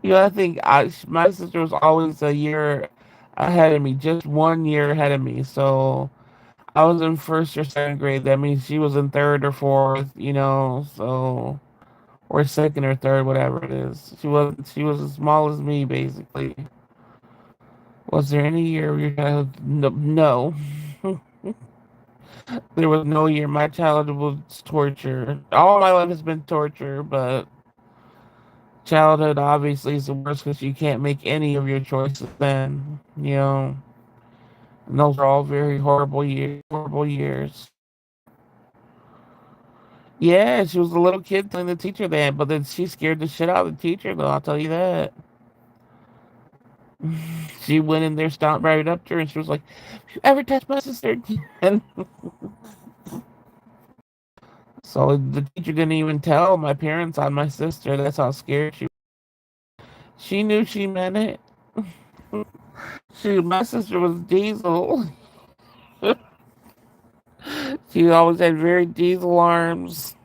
I think my sister was always a year ahead of me, just 1 year ahead of me. So I was in first or second grade. That means she was in third or fourth, so or second or third, whatever it is. She was as small as me, basically. Was there any year of your childhood? No, no. There was no year. My childhood was torture. All my life has been torture, but childhood obviously is the worst because you can't make any of your choices then. And those are all very horrible years. Horrible years. Yeah, she was a little kid telling the teacher that, but then she scared the shit out of the teacher, though, I'll tell you that. She went in there, stomped right up to her, and she was like, "If you ever touch my sister again." So the teacher didn't even tell my parents on my sister. That's how scared she was. She knew she meant it. My sister was Diesel. She always had very Diesel arms.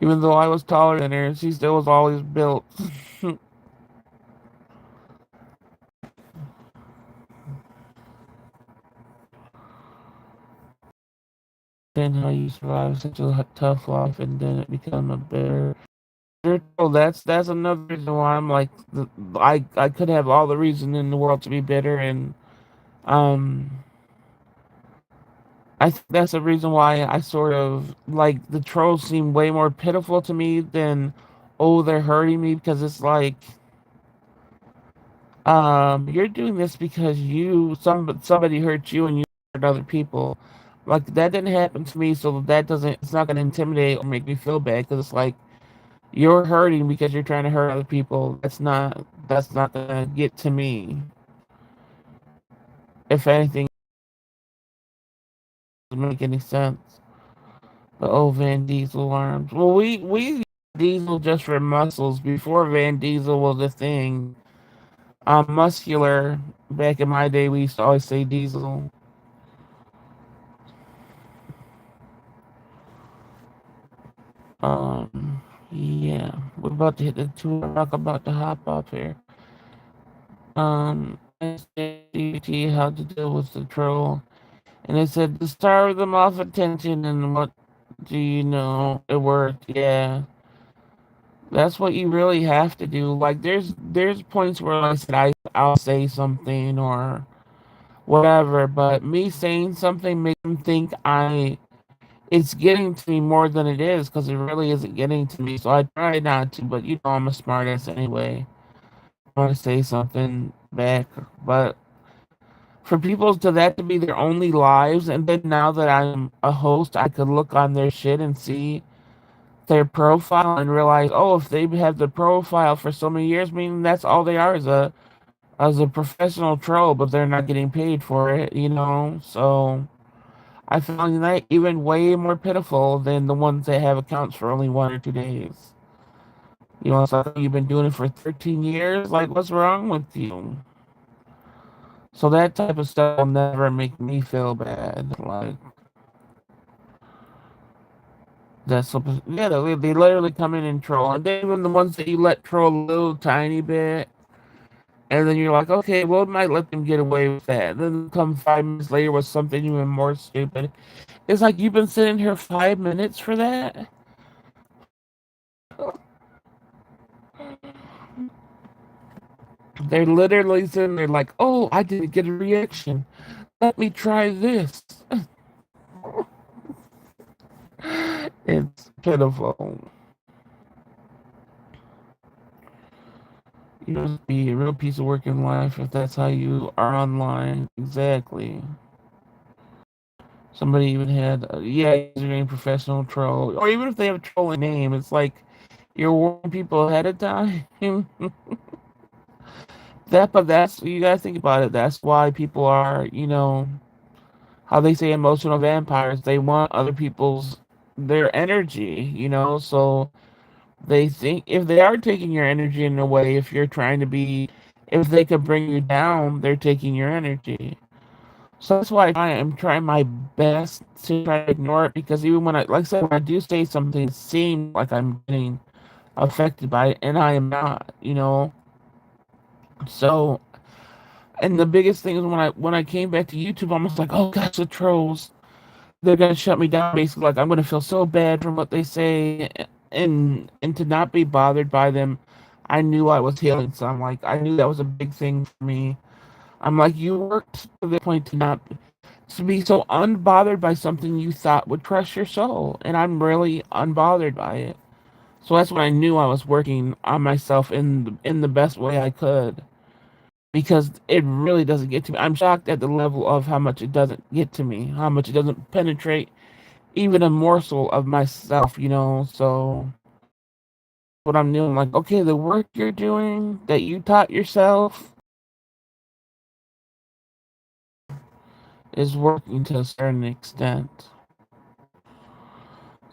Even though I was taller than her, she still was always built. Then how you survive such a tough life and then it become a bitter. Oh, that's another reason why I'm like I could have all the reason in the world to be bitter, and um I think that's the reason why I sort of like the trolls seem way more pitiful to me than, oh, they're hurting me, because it's like you're doing this because somebody hurt you and you hurt other people. Like that didn't happen to me, so it's not gonna intimidate or make me feel bad, because it's like you're hurting because you're trying to hurt other people. That's not gonna get to me. If anything, doesn't make any sense. But oh, Van Diesel arms. Well, we Diesel just for muscles before Van Diesel was a thing. Muscular. Back in my day, we used to always say Diesel. Yeah, we're about to hit the 2 o'clock. About to hop off here. SDT, how to deal with the troll, and it said to starve them off attention, and what do you know? It worked. Yeah, that's what you really have to do. Like, there's points where I said I'll say something or whatever, but me saying something makes them think it's getting to me more than it is, because it really isn't getting to me. So I try not to, but I'm a smartass anyway. I want to say something back, but for people to be their only lives, and then now that I'm a host, I could look on their shit and see their profile and realize, oh, if they have the profile for so many years, meaning that's all they are, as a professional troll, but they're not getting paid for it. So I found that even way more pitiful than the ones that have accounts for only 1 or 2 days. It's like, you've been doing it for 13 years. Like, what's wrong with you? So that type of stuff will never make me feel bad. Like, yeah, they literally come in and troll, and then even the ones that you let troll a little tiny bit, And then you're like, okay, well, it might let them get away with that. Then come 5 minutes later with something even more stupid. It's like you've been sitting here 5 minutes for that. They're literally sitting there like, oh, I didn't get a reaction. Let me try this. It's pitiful. You must be a real piece of work in life if that's how you are online. Exactly. Somebody even had, yeah, username professional troll, or even if they have a trolling name, it's like you're warning people ahead of time. But that's you gotta think about it. That's why people are, how they say emotional vampires. They want other people's their energy, so they think if they are taking your energy in a way, if you're trying to be, if they could bring you down, they're taking your energy. So that's why I am trying my best to try to ignore it because even when like I said, when I do say something, it seems like I'm getting affected by it, and I am not. So, and the biggest thing is when I came back to YouTube, I'm almost like, oh gosh, the trolls, they're gonna shut me down. Basically, like I'm gonna feel so bad from what they say, and to not be bothered by them, I knew I was healing. So I'm like, I knew that was a big thing for me. I'm like, you worked to the point to be so unbothered by something you thought would crush your soul, and I'm really unbothered by it. So that's when I knew I was working on myself in the best way I could, because it really doesn't get to me. I'm shocked at the level of how much it doesn't get to me, how much it doesn't penetrate even a morsel of myself. So what I'm doing, like, okay, the work you're doing that you taught yourself is working to a certain extent.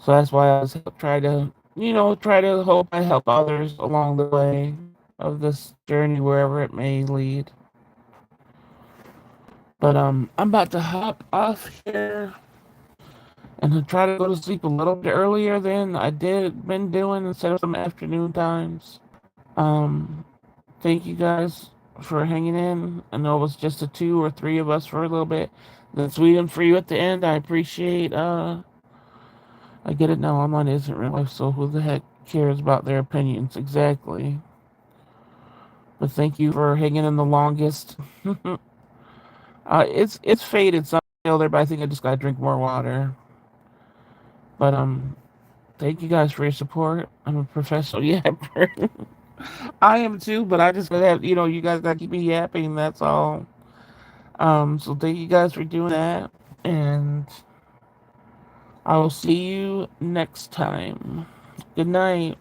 So that's why I was try to hope I help others along the way of this journey, wherever it may lead. But I'm about to hop off here and try to go to sleep a little bit earlier than I did been doing instead of some afternoon times. Um, Thank you guys for hanging in. I know it was just the two or three of us for a little bit. The Sweden for you at the end. I appreciate. I get it now. Online isn't real life, so who the heck cares about their opinions exactly? But thank you for hanging in the longest. It's faded some there, but I think I just gotta drink more water. But thank you guys for your support. I'm a professional yapper. I am too, but I just gotta have you guys gotta keep me yapping. That's all. So thank you guys for doing that, and I will see you next time. Good night.